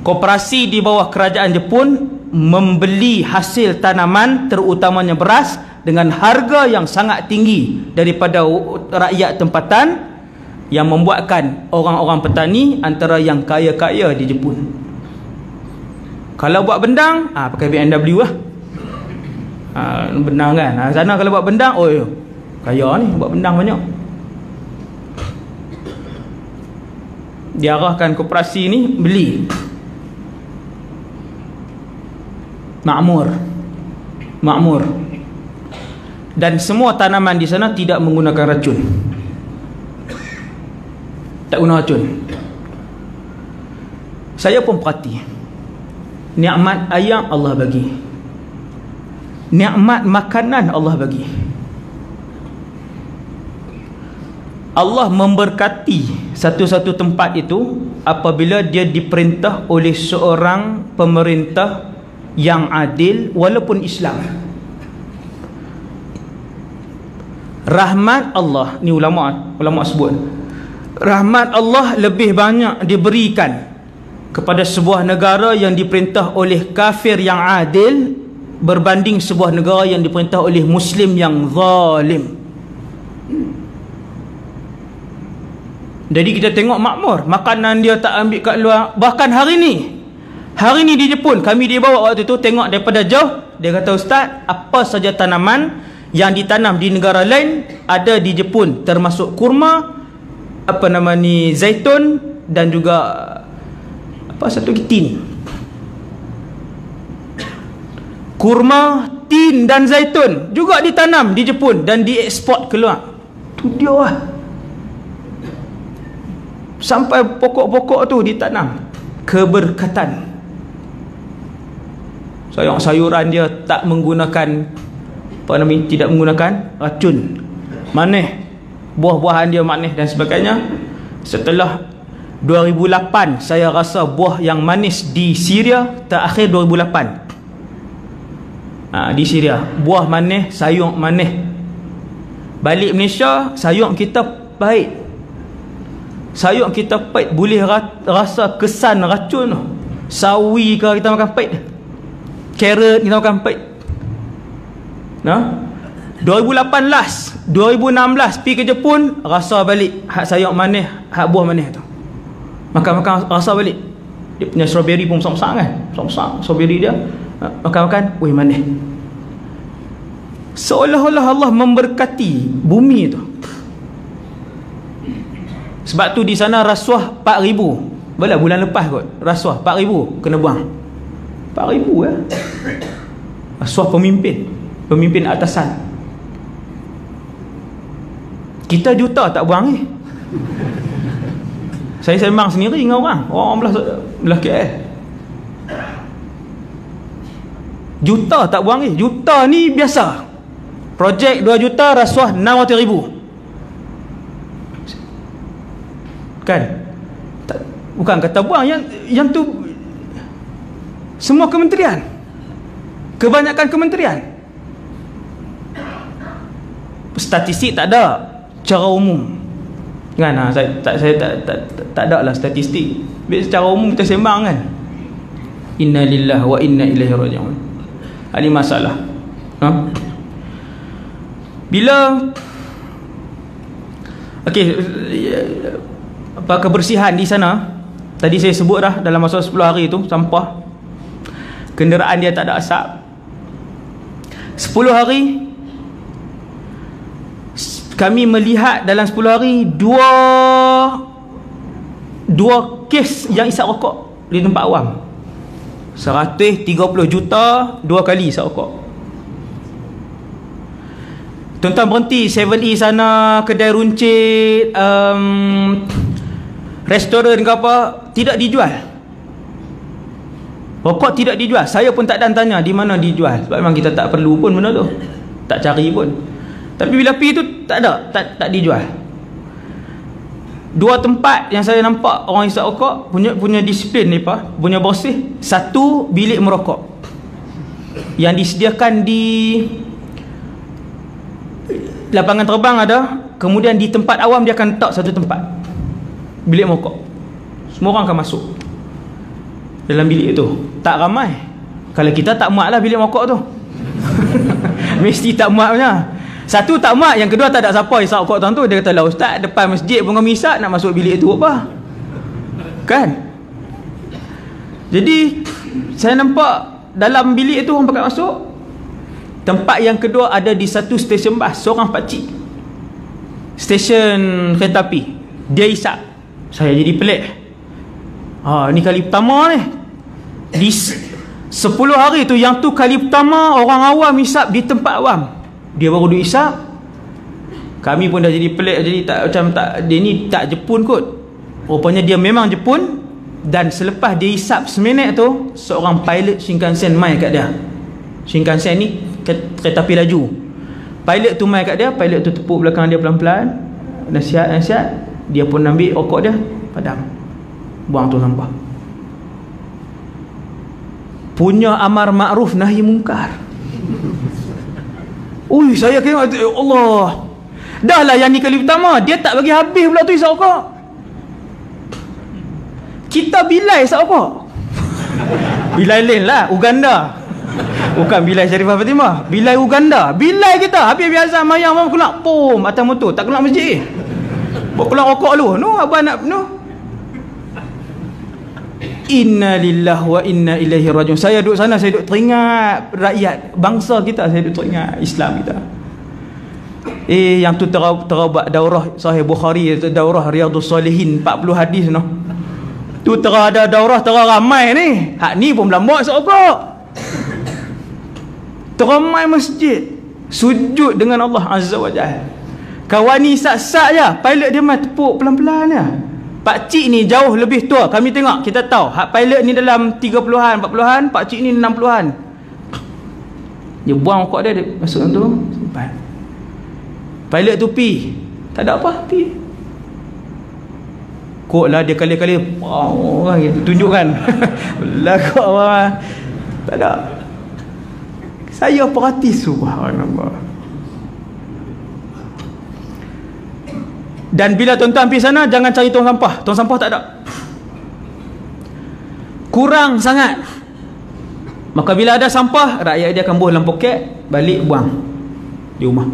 Koperasi di bawah kerajaan Jepun membeli hasil tanaman, terutamanya beras, dengan harga yang sangat tinggi daripada rakyat tempatan, yang membuatkan orang-orang petani antara yang kaya-kaya di Jepun. Kalau buat bendang, pakai BMW lah. Bendang kan. Sana kalau buat bendang, oh kaya ni, buat bendang banyak. Diarahkan koperasi ni beli. Makmur. Dan semua tanaman di sana tidak menggunakan racun. Tak guna racun. Saya pun perhati, nikmat ayam Allah bagi, nikmat makanan Allah bagi. Allah memberkati satu-satu tempat itu apabila dia diperintah oleh seorang pemerintah yang adil walaupun Islam. Rahmat Allah, ni ulama sebut, rahmat Allah lebih banyak diberikan kepada sebuah negara yang diperintah oleh kafir yang adil berbanding sebuah negara yang diperintah oleh Muslim yang zalim. Jadi kita tengok makmur, makanan dia tak ambil kat luar. Bahkan hari ni di Jepun, kami dibawa waktu tu tengok daripada jauh. Dia kata, Ustaz, apa saja tanaman yang ditanam di negara lain ada di Jepun, termasuk kurma, zaitun, dan juga satu tin. Kurma, tin dan zaitun juga ditanam di Jepun dan dieksport keluar. Tu dia lah. Sampai pokok-pokok tu ditanam. Keberkatan. Sayur-sayuran dia tak menggunakan tidak menggunakan racun. Manis. Buah-buahan dia manis dan sebagainya. Setelah 2008 saya rasa buah yang manis di Syria terakhir 2008. Di Syria buah manis, sayur manis. Balik Malaysia sayur kita pahit. Sayur kita pahit, boleh rasa kesan racun tu. Sawi ke kita makan pahit. Carrot kita makan pahit. 2018 2016 pergi ke Jepun, rasa balik hak sayur manis, hak buah manis tu. Makan-makan rasa balik. Dia punya strawberry pun besar-besar kan. Besar-besar strawberry dia. Makan-makan, weh manis. Seolah-olah Allah memberkati bumi tu. Sebab tu di sana rasuah 4,000. Bila bulan lepas kot, rasuah 4,000 kena buang. 4,000 ya. Rasuah pemimpin atasan. Kita juta tak buang ni. Saya sembang sendiri dengan orang belah KL. Juta tak buang ni. Juta ni biasa. Projek 2 juta, rasuah 600,000. Kan? Bukan kata buang, yang tu semua kementerian. Kebanyakan kementerian. Statistik tak ada secara umum. Kan? Saya tak ada lah statistik. Secara umum kita sembang kan. Inna lillahi wa inna ilaihi raji'un. Ini masalah. Bila kebersihan di sana, tadi saya sebut dah, dalam masa 10 hari tu sampah, kenderaan dia tak ada asap. 10 hari kami melihat dalam 10 hari dua kes yang isap rokok di tempat awam. 130 juta 2 kali isap rokok. Tuan-tuan berhenti 7E sana, kedai runcit, restoran ke apa, tidak dijual. Rokok tidak dijual. Saya pun tak dan tanya di mana dijual, sebab memang kita tak perlu pun benda tu, tak cari pun. Tapi bila pergi tu tak ada, tak dijual. 2 tempat yang saya nampak orang isap rokok punya disiplin ni apa, punya bersih. 1 bilik merokok yang disediakan di lapangan terbang ada, kemudian di tempat awam dia akan letak 1 tempat bilik merokok. Semua orang akan masuk dalam bilik itu. Tak ramai. Kalau kita tak muat lah bilik merokok tu. Mesti tak muat punya. 1 tak muat, yang kedua tak ada siapa isap rokok tuan tu. Dia kata lah, ustaz depan masjid pun kami isap, nak masuk bilik tu apa? Kan? Jadi saya nampak dalam bilik tu orang pakai masuk. Tempat yang kedua ada di satu stesen bas, seorang pakcik, stesen kereta api, dia isap. Saya jadi pelik. Ni kali pertama ni. Di 10 hari tu, yang tu kali pertama orang awam isap di tempat awam. Dia baru duk isap. Kami pun dah jadi pelik, jadi dia ni tak Jepun kot. Rupanya dia memang Jepun. Dan selepas dia isap seminit tu, seorang pilot Shinkansen mai kat dia. Shinkansen ni kereta api laju. Pilot tu mai kat dia, pilot tu tepuk belakang dia pelan-pelan, nasihat. Dia pun ambil rokok dia, padam, buang tu sampah. Punya amar makruf nahi mungkar. Ui, saya kira Allah. Dah lah yang ni kali pertama, dia tak bagi habis pula tu isap rokok. Kita bilai isap rokok. Bilai lain lah, Uganda. Bukan bilai Sharifah Fatimah, bilai Uganda. Bilai kita habis biasa mayang mau keluar pom atas motor, tak keluar masjid. Bawa keluar rokok lu. Abang nak Inna lillahi wa inna ilaihi raji'un. Saya duduk sana, saya duduk teringat rakyat bangsa kita, saya duduk teringat Islam kita. Yang tu buat daurah Sahih Bukhari, daurah Riyadhus Salihin 40 hadis no. Tu ada daurah ramai ni. Hak ni pun belambak isap rokok. teramai masjid sujud dengan Allah Azza wa Jalla. Kawan ni sak-sak je, pilot dia mai tepuk pelan-pelan je. Pak cik ni jauh lebih tua, kami tengok, kita tahu hak pilot ni dalam 30-an, 40-an, pak cik ni 60-an. Dia buang rokok dia masuk dalam tu, simpan. Pilot tu pi, tak ada apa, pi. Kok lah dia kali-kali orang gitu tunjukkan. Lah kok orang tak ada. Saya perhati, subhanallah. Dan bila tuan-tuan pergi sana, jangan cari tong sampah. Tong sampah tak ada, kurang sangat. Maka bila ada sampah, rakyat dia akan buang dalam poket, balik buang di rumah.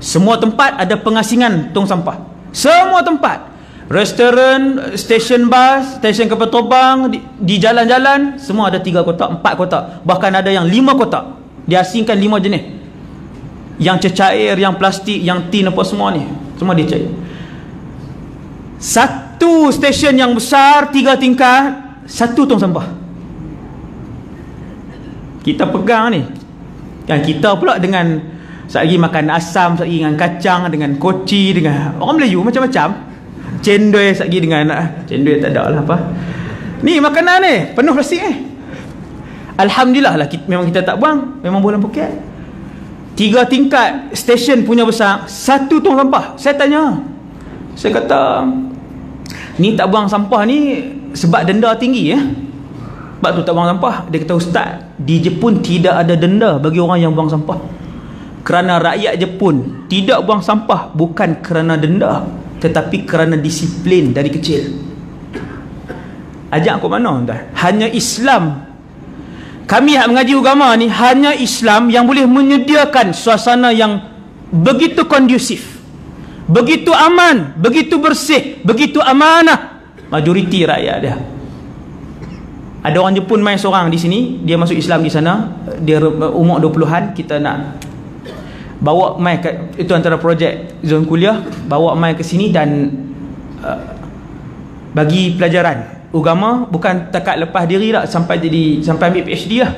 Semua tempat ada pengasingan tong sampah. Semua tempat, restoran, stesen bas, stesen kapal terbang, di jalan-jalan, semua ada 3 kotak, 4 kotak, bahkan ada yang 5 kotak. Diasingkan 5 jenis, yang cecair, yang plastik, yang tin, apa semua ni, semua dia cair. Satu stesen yang besar 3 tingkat, 1 tong sampah. Kita pegang ni, kan kita pula dengan sekali makan asam, sekali dengan kacang, dengan koci, dengan orang Melayu macam-macam. Cendol sekali dengan cendol tak ada lah apa. Ni makanan ni penuh plastik ni. Alhamdulillah lah, memang kita tak buang, memang buang dalam poket. 3 tingkat stesen punya besar, 1 tong sampah. Saya tanya, saya kata, ni tak buang sampah ni sebab denda tinggi ya? Sebab tu tak buang sampah. Dia kata, ustaz, di Jepun tidak ada denda bagi orang yang buang sampah. Kerana rakyat Jepun tidak buang sampah bukan kerana denda, tetapi kerana disiplin dari kecil. Ajak kau mana tuan? Hanya Islam, kami yang mengaji agama ni, hanya Islam yang boleh menyediakan suasana yang begitu kondusif, begitu aman, begitu bersih, begitu amanah. Majoriti rakyat dia. Ada orang Jepun main seorang di sini, dia masuk Islam di sana, dia umur 20-an. Kita nak bawa mai ke, itu antara projek zon kuliah, bawa mai ke sini dan bagi pelajaran agama, bukan takat lepas diri tak, sampai ambil PhD lah,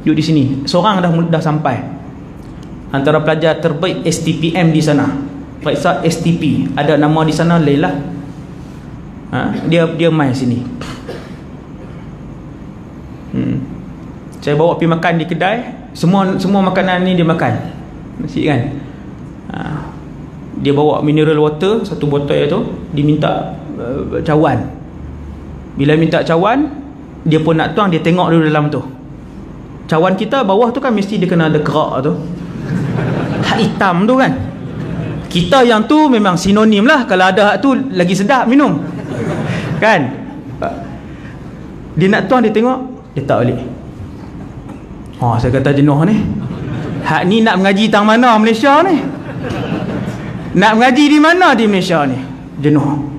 duduk di sini. Seorang dah sampai, antara pelajar terbaik STPM di sana, periksa STP, ada nama di sana lain lah. Dia main sini. Saya bawa pergi makan di kedai, semua makanan ni dia makan, nasi kan. Dia bawa mineral water 1 botol tu, diminta cawan. Bila minta cawan, dia pun nak tuang, dia tengok dulu dalam tu. Cawan kita bawah tu kan mesti dia kena ada kerak tu, hak hitam tu kan. Kita yang tu memang sinonim lah, kalau ada hak tu lagi sedap minum kan. Dia nak tuang, dia tengok, dia tak balik. Saya kata jenuh ni. Hak ni nak mengaji tang mana Malaysia ni? Nak mengaji di mana di Malaysia ni? Jenuh.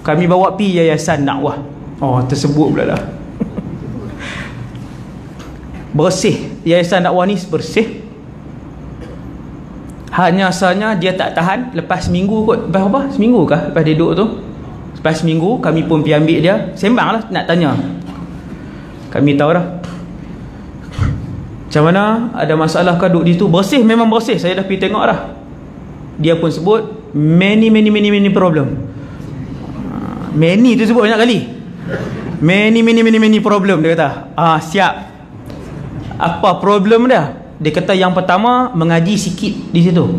Kami bawa pi yayasan dakwah. Tersebut pula dah. Bersih. Yayasan dakwah ni bersih. Hanya sahaja dia tak tahan. Lepas seminggu kot, lepas apa? Seminggu kah? Lepas dia duduk tu, lepas seminggu kami pun pergi ambil dia, sembang lah, nak tanya. Kami tahu dah macam mana, ada masalah kah duduk di situ? Bersih, memang bersih. Saya dah pergi tengok dah. Dia pun sebut many problem. Many tu sebut banyak kali. Many problem, dia kata. Siap. Apa problem dia? Dia kata yang pertama, mengaji sikit di situ.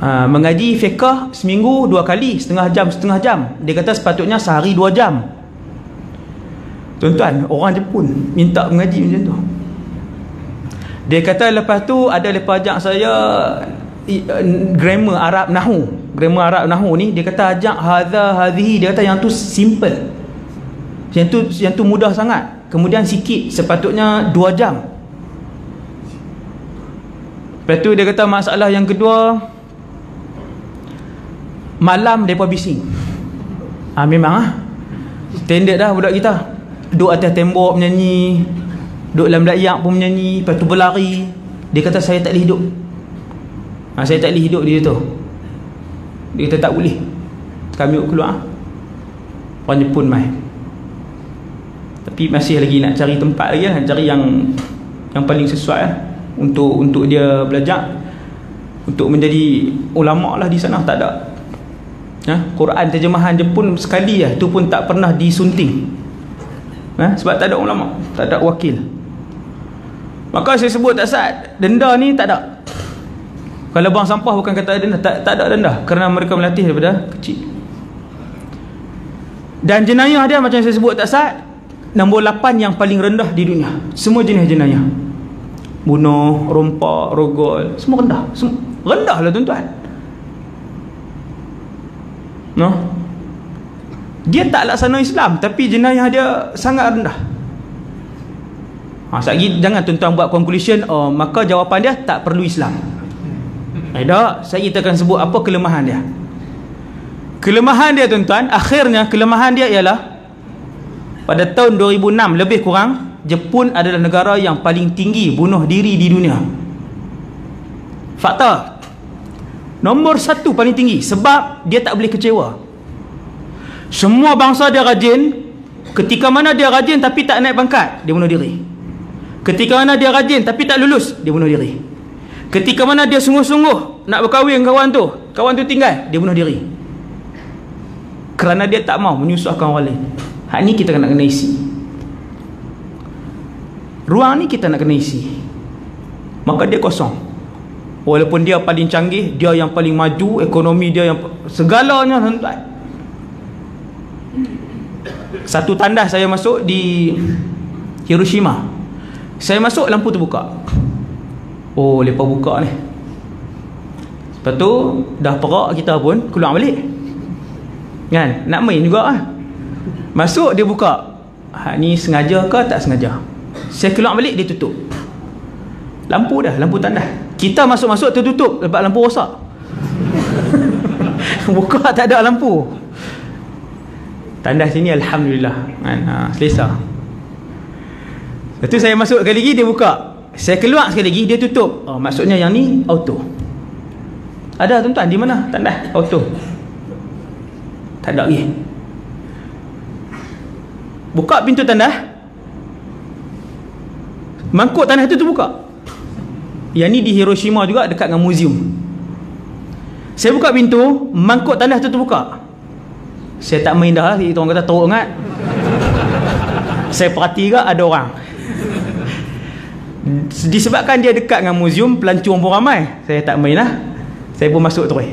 Mengaji fiqh seminggu 2 kali, setengah jam. Dia kata sepatutnya sehari 2 jam. Tuan-tuan, orang Jepun minta mengaji macam tu. Dia kata lepas tu ada lepas ajak saya grammar Arab Nahu. Grammar Arab Nahu ni, dia kata ajak hadhihi, dia kata yang tu simple. Yang tu mudah sangat. Kemudian sikit, sepatutnya 2 jam. Lepas tu dia kata masalah yang kedua, malam mereka bising. Memang standard dah budak kita. Duduk atas tembok menyanyi, duduk dalam layak pun menyanyi, lepas tu berlari. Dia kata saya tak boleh hidup. Saya tak boleh hidup di situ. Dia kata tak boleh. Kami keluar. Orang Jepun mai. Tapi masih lagi nak cari tempat lagi, nak cari yang yang paling sesuai untuk dia belajar, untuk menjadi ulama lah di sana. Tak ada. Quran terjemahan je pun sekali lah, tu pun tak pernah disunting. Sebab tak ada ulama, tak ada wakil. Maka saya sebut tak sah, denda ni tak ada. Kalau buang sampah bukan kata denda, tak ada denda, kerana mereka melatih daripada kecil. Dan jenayah dia macam saya sebut tak sah, nombor 8 yang paling rendah di dunia. Semua jenis jenayah, bunuh, rompak, rogol, semua rendah. Semua rendah lah tuan-tuan. Dia tak laksana Islam, tapi jenayah dia sangat rendah. Sekali jangan tuan-tuan buat conclusion, maka jawapan dia tak perlu Islam. Tak, saya akan sebut apa kelemahan dia. Kelemahan dia tuan-tuan, akhirnya kelemahan dia ialah pada tahun 2006 lebih kurang, Jepun adalah negara yang paling tinggi bunuh diri di dunia. Fakta nombor 1 paling tinggi, sebab dia tak boleh kecewa. Semua bangsa dia rajin. Ketika mana dia rajin tapi tak naik pangkat, dia bunuh diri. Ketika mana dia rajin tapi tak lulus, dia bunuh diri. Ketika mana dia sungguh-sungguh nak berkahwin kawan tu tinggal, dia bunuh diri. Kerana dia tak mau menyusahkan orang lain. Hak ni kita nak kena isi. Ruang ni kita nak kena isi. Maka dia kosong. Walaupun dia paling canggih, dia yang paling maju, ekonomi dia yang segalanya tuan-tuan. Satu tandas saya masuk di Hiroshima. Saya masuk, lampu terbuka. Lepas buka ni. Lepas tu dah perak kita pun keluar balik. Kan? Nak main juga lah. Masuk, dia buka. Ni sengaja ke tak sengaja? Saya keluar balik, dia tutup. Lampu dah, lampu tandas. Kita masuk-masuk tertutup sebab lampu rosak. Buka tak ada lampu. Tandas sini alhamdulillah. Selesa. Lepas tu saya masuk sekali lagi, dia buka. Saya keluar sekali lagi, dia tutup. Maksudnya yang ni auto. Ada tuan-tuan, di mana tandas auto? Tak ada lagi. Buka pintu tandas, mangkuk tandas tu terbuka. Yang ni di Hiroshima juga, dekat dengan museum. Saya buka pintu, mangkuk tandas tu terbuka. Saya tak main dah, orang kata teruk sangat. Saya perhati juga ada orang. Disebabkan dia dekat dengan museum, pelancong pun ramai. Saya tak main lah. Saya pun masuk terus.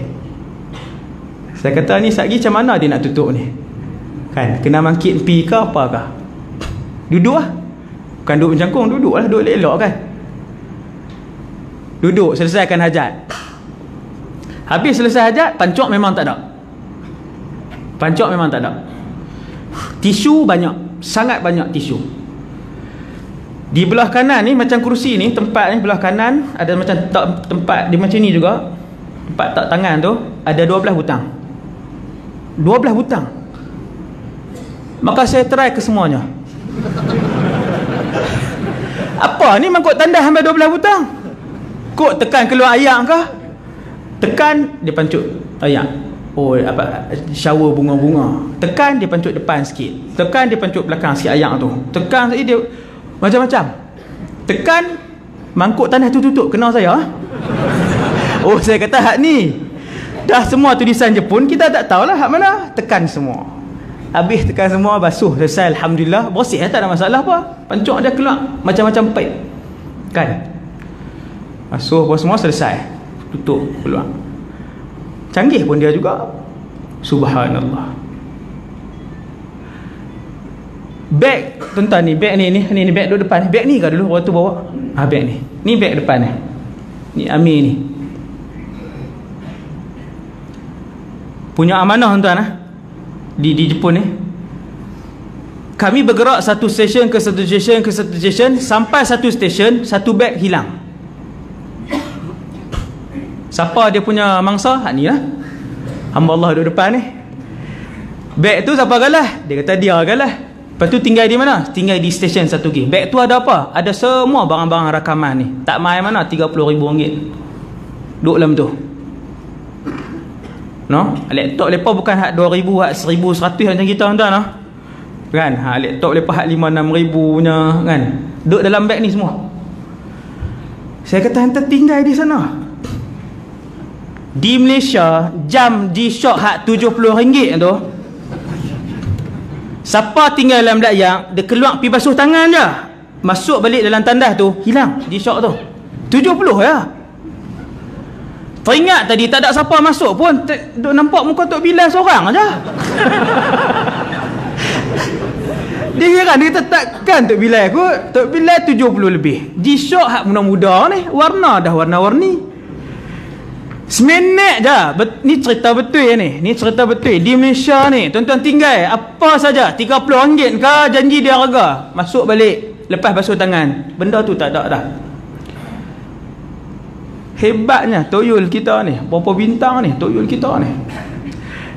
Saya kata ni satgi macam mana dia nak tutup ni? Kan, kena mangkit pi ke apakah? Duduk lah. Bukan duduk mencangkung, duduk lah, duduk elok kan. Duduk, selesaikan hajat. Habis selesai hajat, pancok memang tak ada. Pancok memang tak ada. Tisu banyak, sangat banyak tisu. Di belah kanan ni, macam kursi ni, tempat ni belah kanan ada macam tempat dia macam ni juga. Tempat tak tangan tu ada 12 butang. 12 butang. Maka saya try ke semuanya. Apa ni mangkuk tandas sampai 12 butang? Kok tekan keluar ayak ke? Tekan, dia pancut ayak. Shower bunga-bunga. Tekan, dia pancut depan sikit. Tekan, dia pancut belakang sikit ayak tu. Tekan, dia macam-macam. Tekan, mangkuk tandas tu tutup. Kenal saya. Saya kata hak ni dah semua tulisan Jepun, kita tak tahulah hak mana. Tekan semua. Habis tekan semua, basuh, selesai, alhamdulillah. Bersih, tak ada masalah apa. Pancok dia keluar macam-macam pipe. Kan? Basuh apa semua, selesai. Tutup, keluar. Canggih pun dia juga. Subhanallah. Beg tuan-tuan ni, beg ni beg duduk depan ni. Beg ni ke dulu waktu bawa? Beg ni. Ni beg depan ni. Ni Amir ni. Punya amanah tuan-tuan di Jepun ni. Kami bergerak satu stesen ke satu stesen ke satu stesen, sampai satu stesen satu beg hilang. Siapa dia punya mangsa? Hak ni lah. Hamba Allah duduk depan ni. Beg tu siapa galah? Dia kata dia galah. Lepas tu tinggal di mana? Tinggal di stesen satu lagi. Beg tu ada apa? Ada semua barang-barang rakaman ni. Tak main mana RM30,000. Duduk dalam tu. No? Laptop lepas bukan hak 2,000, hak 1,100 macam kita tuan-tuan no? Kan? Laptop lepas hak 5-6 ribu punya kan. Duduk dalam beg ni semua. Saya kata hantar tinggal di sana. Di Malaysia, jam G-Shock hak RM70 tu, siapa tinggal dalam dayak, dia keluar pergi basuh tangan je, masuk balik dalam tandas tu, hilang G-Shock tu. 70 ya. Teringat tadi tak ada siapa masuk pun, duk nampak muka Tok Bilal seorang aja. Dia heran, dia kata takkan Tok Bilal kot. Tok Bilal 70 lebih. G-Shock hak muda-muda ni, warna dah warna-warni. Seminit je. Ni cerita betul ni. Ni cerita betul. Di Malaysia ni, tuan-tuan tinggal apa saja, RM30 ke janji dia harga, masuk balik lepas basuh tangan, benda tu tak ada dah. Hebatnya toyol kita ni, berapa bintang ni toyol kita ni.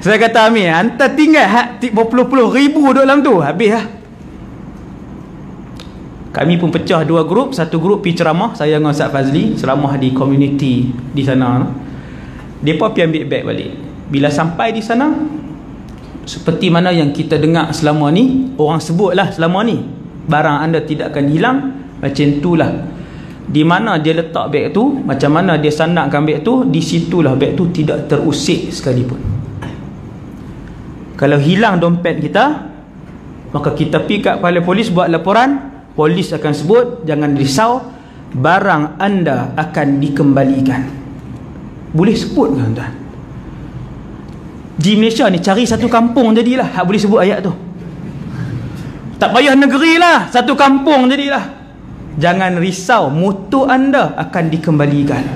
Saya kata Amir, hantar tinggal hak berpuluh-puluh ribu duduk dalam tu, habis lah. Kami pun pecah dua grup. Satu grup pergi ceramah, saya dengan Ustaz Fazli, ceramah di community di sana. Mereka pergi ambil beg balik. Bila sampai di sana, seperti mana yang kita dengar selama ni, orang sebutlah selama ni, barang anda tidak akan hilang, macam itulah. Di mana dia letak beg tu, macam mana dia sandakkan beg tu, di situlah beg tu tidak terusik sekalipun. Kalau hilang dompet kita, maka kita pergi kat kepala polis buat laporan. Polis akan sebut, jangan risau, barang anda akan dikembalikan. Boleh sebut kan tuan? Di Malaysia ni cari satu kampung jadilah hak boleh sebut ayat tu. Tak payah negeri lah, satu kampung jadilah. Jangan risau, motor anda akan dikembalikan.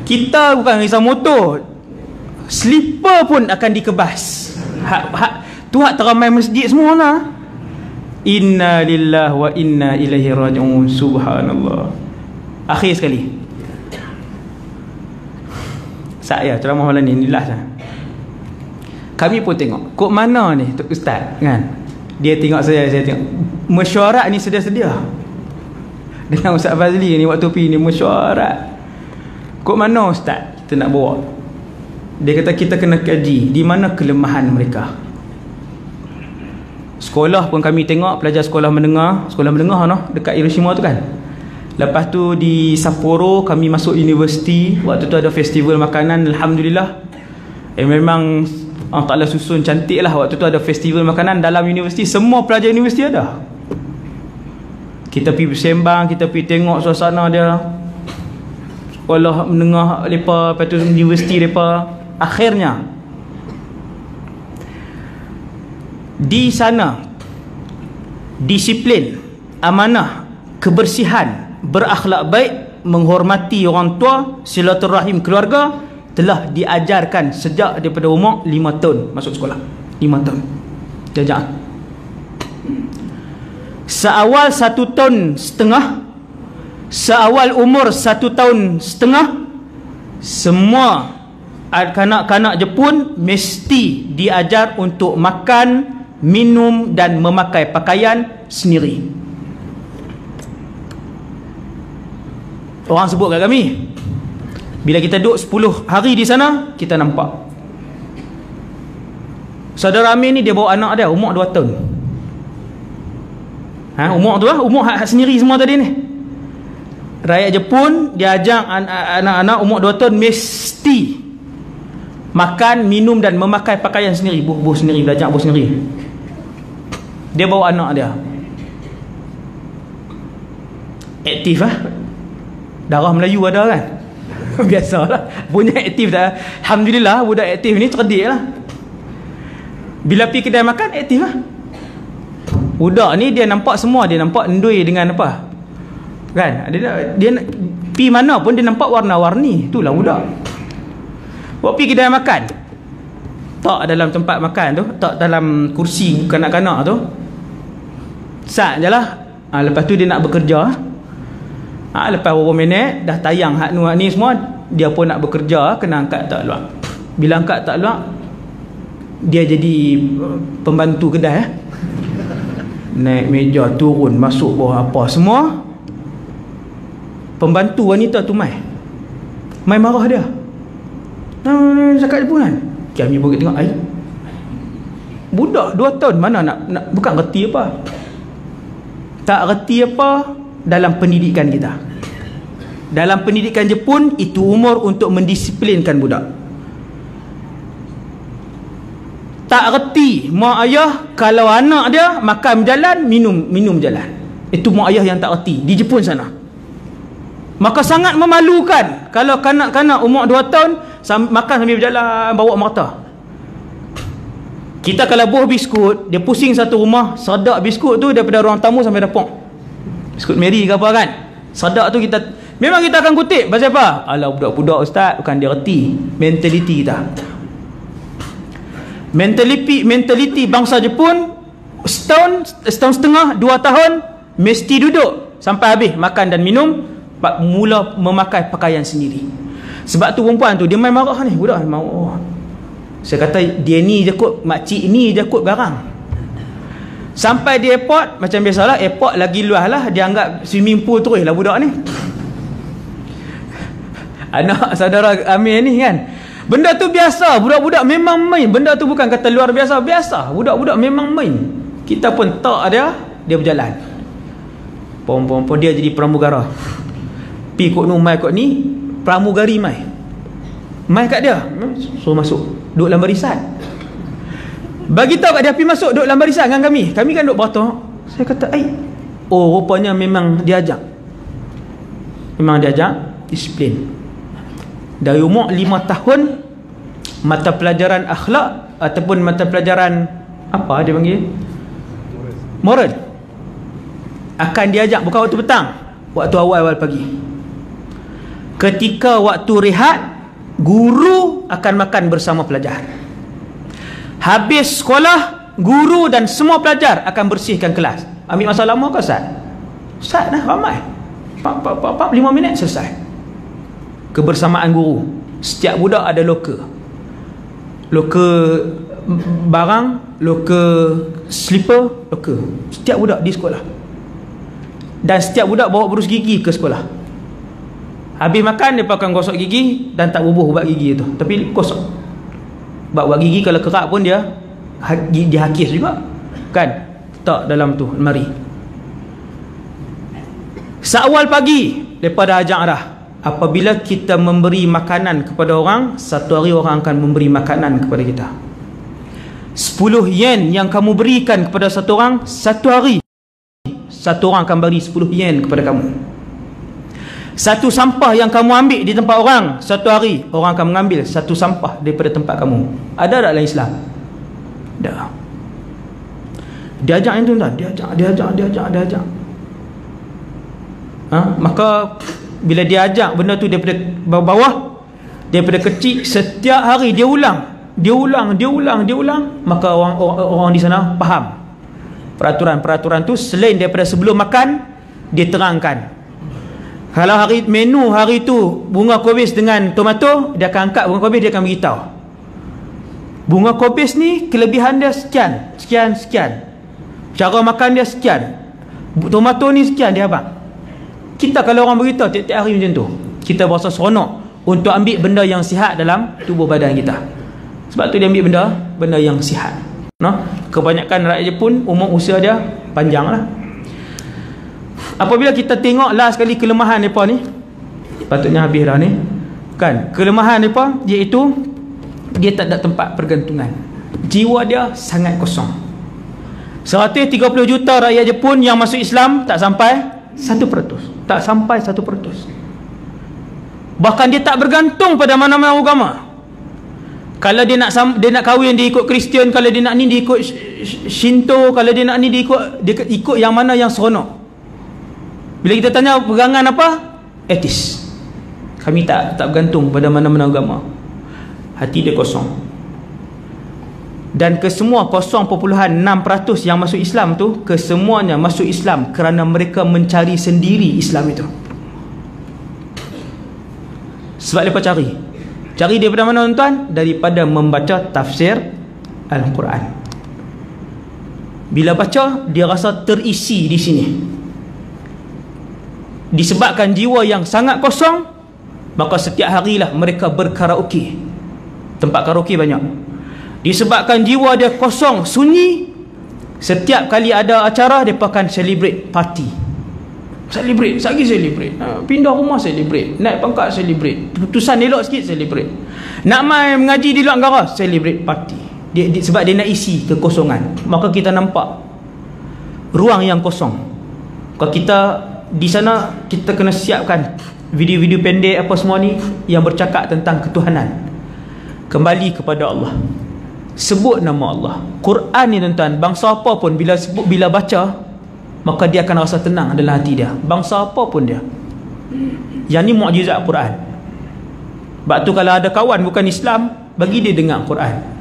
Kita bukan risau motor, slipper pun akan dikebas. Tu hak teramai masjid semua lah. Inna lillahi wa inna ilaihi raji'un. Subhanallah. Akhir sekali, saya ceramah malam ni last lah. Kami pun tengok kok mana ni Tok Ustaz kan. Dia tengok saya tengok. Mesyuarat ni sedia-sedia dengan Ustaz Fazli ni waktu pergi ni mesyuarat. Kok mana Ustaz kita nak bawa? Dia kata kita kena kaji di mana kelemahan mereka. Sekolah pun kami tengok, pelajar sekolah menengah no, dekat Hiroshima tu kan. Lepas tu di Sapporo kami masuk universiti. Waktu tu ada festival makanan, alhamdulillah. Memang Allah Ta'ala susun cantik lah. Waktu tu ada festival makanan dalam universiti, semua pelajar universiti ada. Kita pergi bersembang, kita pergi tengok suasana dia, sekolah menengah mereka, lepas tu universiti mereka. Akhirnya di sana disiplin, amanah, kebersihan, berakhlak baik, menghormati orang tua, silaturahim keluarga telah diajarkan sejak daripada umur 5 tahun masuk sekolah. 5 tahun jajak. Seawal 1 tahun setengah, seawal umur 1 tahun setengah, semua kanak-kanak Jepun mesti diajar untuk makan, minum dan memakai pakaian sendiri. Orang sebut kat kami, bila kita duduk 10 hari di sana, kita nampak saudara Amir ni, dia bawa anak dia umur 2 tahun. Umur tu lah, umur hak sendiri semua tadi ni. Rakyat Jepun dia ajak anak-anak umur 2 tahun mesti makan, minum dan memakai pakaian sendiri, buh sendiri, belajar buh sendiri. Dia bawa anak dia aktif lah. Darah Melayu ada kan. Biasalah punya aktif dah. Alhamdulillah budak aktif ni cerdik lah. Bila pergi kedai makan aktif lah. Budak ni dia nampak semua, dia nampak endui dengan apa kan, dia pergi mana pun dia nampak warna-warni. Itulah budak. Buat pergi kedai makan, tak dalam tempat makan tu, tak dalam kursi kanak-kanak tu, sat je lah. Lepas tu dia nak bekerja. Lepas beberapa minit dah tayang hak ni semua, dia pun nak bekerja, kena angkat tak luak. Bila angkat tak luak, dia jadi pembantu kedai. Naik meja, turun, masuk bawah apa semua. Pembantu wanita tu mai marah dia. Cakap dia pun kan, kami pun tengok budak 2 tahun mana nak bukan reti apa, tak reti apa, dalam pendidikan kita. Dalam pendidikan Jepun, itu umur untuk mendisiplinkan budak. Tak reti mak ayah kalau anak dia makan berjalan, minum berjalan. Itu mak ayah yang tak reti di Jepun sana. Maka sangat memalukan kalau kanak-kanak umur 2 tahun makan sambil berjalan bawa mata. Kita kalau buah biskut, dia pusing satu rumah, sedak biskut tu daripada ruang tamu sampai dapur. Biskut Mary ke apa kan, sedak tu kita memang kita akan kutip. Pasal apa? Alah budak-budak ustaz, bukan dia reti mentaliti kita. Mentaliti bangsa Jepun, setahun setengah, 2 tahun mesti duduk sampai habis makan dan minum, mula memakai pakaian sendiri. Sebab tu perempuan tu dia main marah ni, budak mau. Saya kata dia ni je kot, makcik ni je kot garang. Sampai di airport, macam biasalah airport lagi luas lah, dia anggap swimming pool terus lah budak ni. Anak saudara Amir ni kan, benda tu biasa, budak-budak memang main. Benda tu bukan kata luar biasa, biasa. Budak-budak memang main. Kita pun tak dia berjalan. Pom-pom dia jadi pramugara. Pi kot nu mai kot ni, pramugari mai. Mai kat dia, suruh masuk, duduk dalam barisan. Bagi tahu kat dia, pi masuk duduk dalam barisan dengan kami. Kami kan duduk beratur. Saya kata, oh rupanya memang diajak. Memang diajak disiplin. Dari umur 5 tahun, mata pelajaran akhlak ataupun mata pelajaran apa dia panggil, moral, akan diajak. Bukan waktu petang, waktu awal-awal pagi. Ketika waktu rehat, guru akan makan bersama pelajar. Habis sekolah, guru dan semua pelajar akan bersihkan kelas. Ambil masa lama ke Ustaz? Ustaz dah ramai 5 minit selesai. Kebersamaan guru. Setiap budak ada loker barang, loker slipper, loker. Setiap budak di sekolah. Dan setiap budak bawa berus gigi ke sekolah. Habis makan, mereka akan gosok gigi dan tak bubuh ubat gigi tu, tapi gosok. Ubat gigi kalau kerak pun dia hakis juga kan, tak dalam tu lemari. Seawal pagi mereka dah ajak dah, apabila kita memberi makanan kepada orang, satu hari orang akan memberi makanan kepada kita. 10 yen yang kamu berikan kepada satu orang, satu hari satu orang akan beri 10 yen kepada kamu. Satu sampah yang kamu ambil di tempat orang, satu hari orang akan mengambil satu sampah daripada tempat kamu. Ada tak dalam Islam? Ada. Diajak yang tu tuan, diajak. Maka bila diajak benda tu daripada bawah, daripada kecil, setiap hari dia ulang, maka orang di sana faham peraturan tu. Selain daripada sebelum makan, dia terangkan. Kalau menu hari tu bunga kobis dengan tomato, dia akan angkat bunga kobis, dia akan beritahu bunga kobis ni kelebihan dia sekian, cara makan dia sekian, tomato ni sekian, dia abang. Kita kalau orang beritahu tiap-tiap hari macam tu, kita berasa seronok untuk ambil benda yang sihat dalam tubuh badan kita. Sebab tu dia ambil benda yang sihat. Kebanyakan rakyat Jepun umur usia dia panjang lah. Apabila kita tengok last sekali kelemahan mereka ni, patutnya habis dah ni kan, kelemahan mereka iaitu dia tak ada tempat pergantungan. Jiwa dia sangat kosong. 130 juta rakyat Jepun yang masuk Islam tak sampai 1%. Tak sampai 1%. Bahkan dia tak bergantung pada mana-mana agama. Kalau dia nak kahwin, dia ikut Kristian. Kalau dia nak ni, dia ikut Shinto. Kalau dia nak ni, dia ikut yang mana yang seronok. Bila kita tanya pegangan apa? Etis. Kami tak bergantung pada mana-mana agama. Hati dia kosong. Dan kesemua 0.6% yang masuk Islam tu, kesemuanya masuk Islam kerana mereka mencari sendiri Islam itu. Sebab mereka cari daripada mana tuan? Daripada membaca tafsir Al-Quran. Bila baca, dia rasa terisi di sini. Disebabkan jiwa yang sangat kosong, maka setiap harilah mereka berkaraoke. Tempat karaoke banyak. Disebabkan jiwa dia kosong, sunyi, setiap kali ada acara, mereka akan celebrate party. Celebrate, lagi celebrate. Pindah rumah celebrate, naik pangkat celebrate, keputusan elok sikit celebrate. Nak main mengaji di luar negara celebrate party. Sebab dia nak isi kekosongan. Maka kita nampak ruang yang kosong. Kalau kita di sana, kita kena siapkan video-video pendek apa semua ni yang bercakap tentang ketuhanan. Kembali kepada Allah, sebut nama Allah. Quran ni tuan-tuan, bangsa apa pun bila baca, maka dia akan rasa tenang dalam hati dia. Bangsa apa pun dia. Yang ni mukjizat Quran. Sebab tu kalau ada kawan bukan Islam, bagi dia dengar Quran.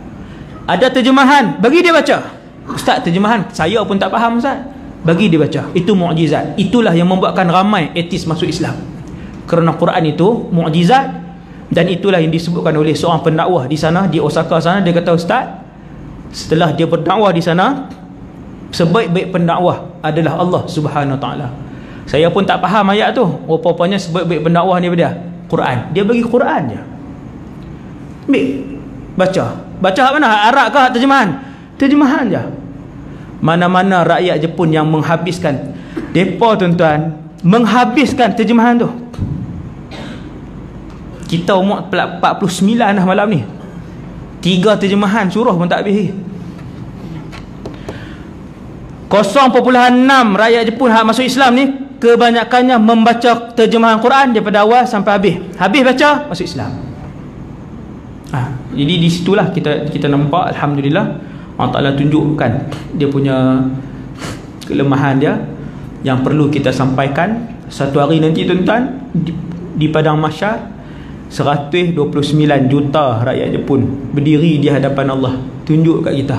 Ada terjemahan, bagi dia baca. Ustaz, terjemahan saya pun tak faham Ustaz, bagi dia baca. Itu mukjizat. Itulah yang membuatkan ramai etis masuk Islam. Kerana Quran itu mukjizat. Dan itulah yang disebutkan oleh seorang pendakwah di sana, di Osaka sana. Dia kata, Ustaz, setelah dia berdakwah di sana, sebaik-baik pendakwah adalah Allah Subhanahu Wa Taala. Saya pun tak faham ayat tu. Rupanya sebaik-baik pendakwah ni dia Quran. Dia bagi Quran je. Ambil, baca. Baca hak mana? Arab ke hak terjemahan? Terjemahan je. Mana-mana rakyat Jepun yang menghabiskan, depa tuan-tuan, menghabiskan terjemahan tu. Kita umur 49 dah malam ni. 3 terjemahan surah pun tak habis. 0.6 rakyat Jepun hak masuk Islam ni kebanyakannya membaca terjemahan Quran daripada awal sampai habis. Habis baca, masuk Islam. Jadi di situlah kita nampak, alhamdulillah, Allah Taala tunjukkan dia punya kelemahan dia yang perlu kita sampaikan. Satu hari nanti tuan-tuan, di padang mahsyar 129 juta rakyat Jepun berdiri di hadapan Allah, tunjuk kat kita,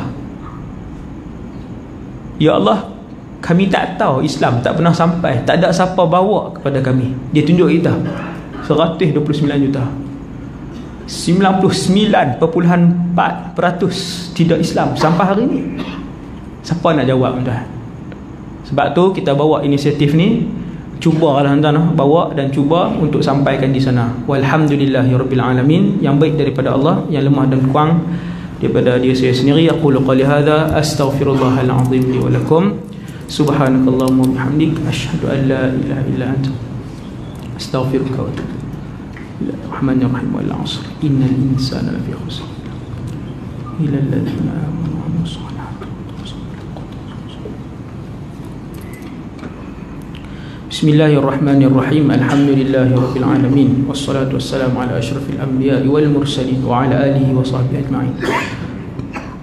ya Allah, kami tak tahu Islam, tak pernah sampai, tak ada siapa bawa kepada kami. Dia tunjuk kita 129 juta, 99.4% tidak Islam sampai hari ni. Siapa nak jawab tuan? Sebab tu kita bawa inisiatif ni, cubalah tuan-tuan bawa dan cuba untuk sampaikan di sana. Walhamdulillahirabbil alamin. Yang baik daripada Allah, yang lemah dan kurang daripada diri saya sendiri. Aqulu qali hadza astaghfirullahal azim li wa lakum. Subhanakallahumma wa bihamdik asyhadu an la ilaha illa anta astaghfiruka wa atubu ilaik. Rahmanir rahim wal 'asr innal insana lafi khusr illa alladziina aamanu wa 'amilus shalihati. Bismillahirrahmanirrahim. Alhamdulillahirabbil alamin. Wassalatu wassalamu ala asyrafil anbiya'i wal mursalin wa ala alihi wa sahbihi ajma'in.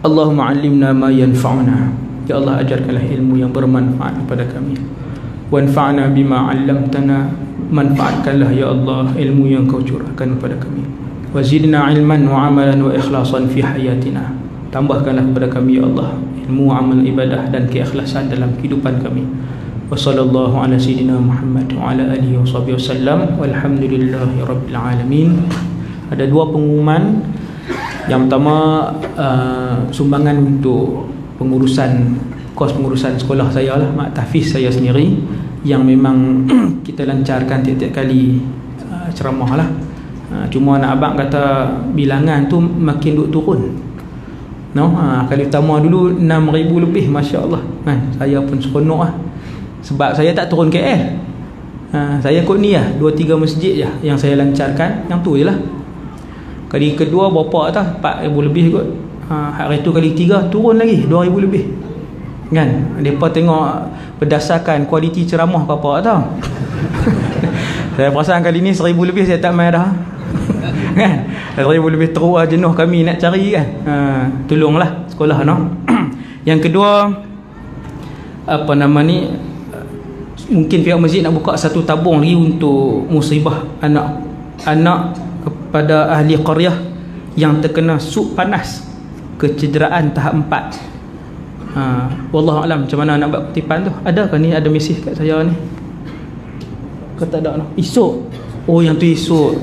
Allahumma 'allimna ma yanfa'una. Ya Allah, ajarkanlah ilmu yang bermanfaat kepada kami. Wanfa'na bima 'allamtana. Manfaatkanlah ya Allah ilmu yang Kau curahkan kepada kami. Wazidna ilman wa amalan wa ikhlasan fi hayatina. Tambahkanlah kepada kami ya Allah ilmu, amal, ibadah dan keikhlasan dalam kehidupan kami. Wa sallallahu ala sayyidina Muhammad wa ala alihi wa sahbihi wasallam. Walhamdulillahi rabbil alamin. Ada dua pengumuman. Yang pertama, sumbangan untuk pengurusan kos pengurusan sekolah saya lah, mak tahfiz saya sendiri, yang memang kita lancarkan tiap-tiap kali ceramah lah. Cuma anak abang kata bilangan tu makin duk turun. Kali pertama dulu 6,000 lebih, masya-Allah kan. Saya pun seronok lah. Sebab saya tak turun KL. Saya kot ni lah 2-3 masjid je yang saya lancarkan, yang tu je lah. Kali kedua berapa tak, 4,000 lebih kot. Hari tu kali 3 turun lagi 2,000 lebih kan. Mereka tengok berdasarkan kualiti ceramah apa tau. Saya perasan kali ni 1,000 lebih saya tak main dah kan. 1,000 lebih teruk lah, jenuh kami nak cari kan. Tolonglah sekolah no. Yang kedua, apa nama ni, mungkin pihak masjid nak buka satu tabung lagi untuk musibah anak kepada ahli qaryah yang terkena sup panas, kecederaan tahap 4. Wallahu alam macam mana nak buat kutipan tu. Adakah ni, ada mesej kat saya ni? Kata tak no. Esok. Oh yang tu esok.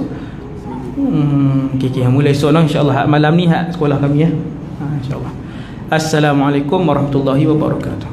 Okay, mulai esok no, insya-Allah. Malam ni hak sekolah kami ya. Insya-Allah. Assalamualaikum warahmatullahi wabarakatuh.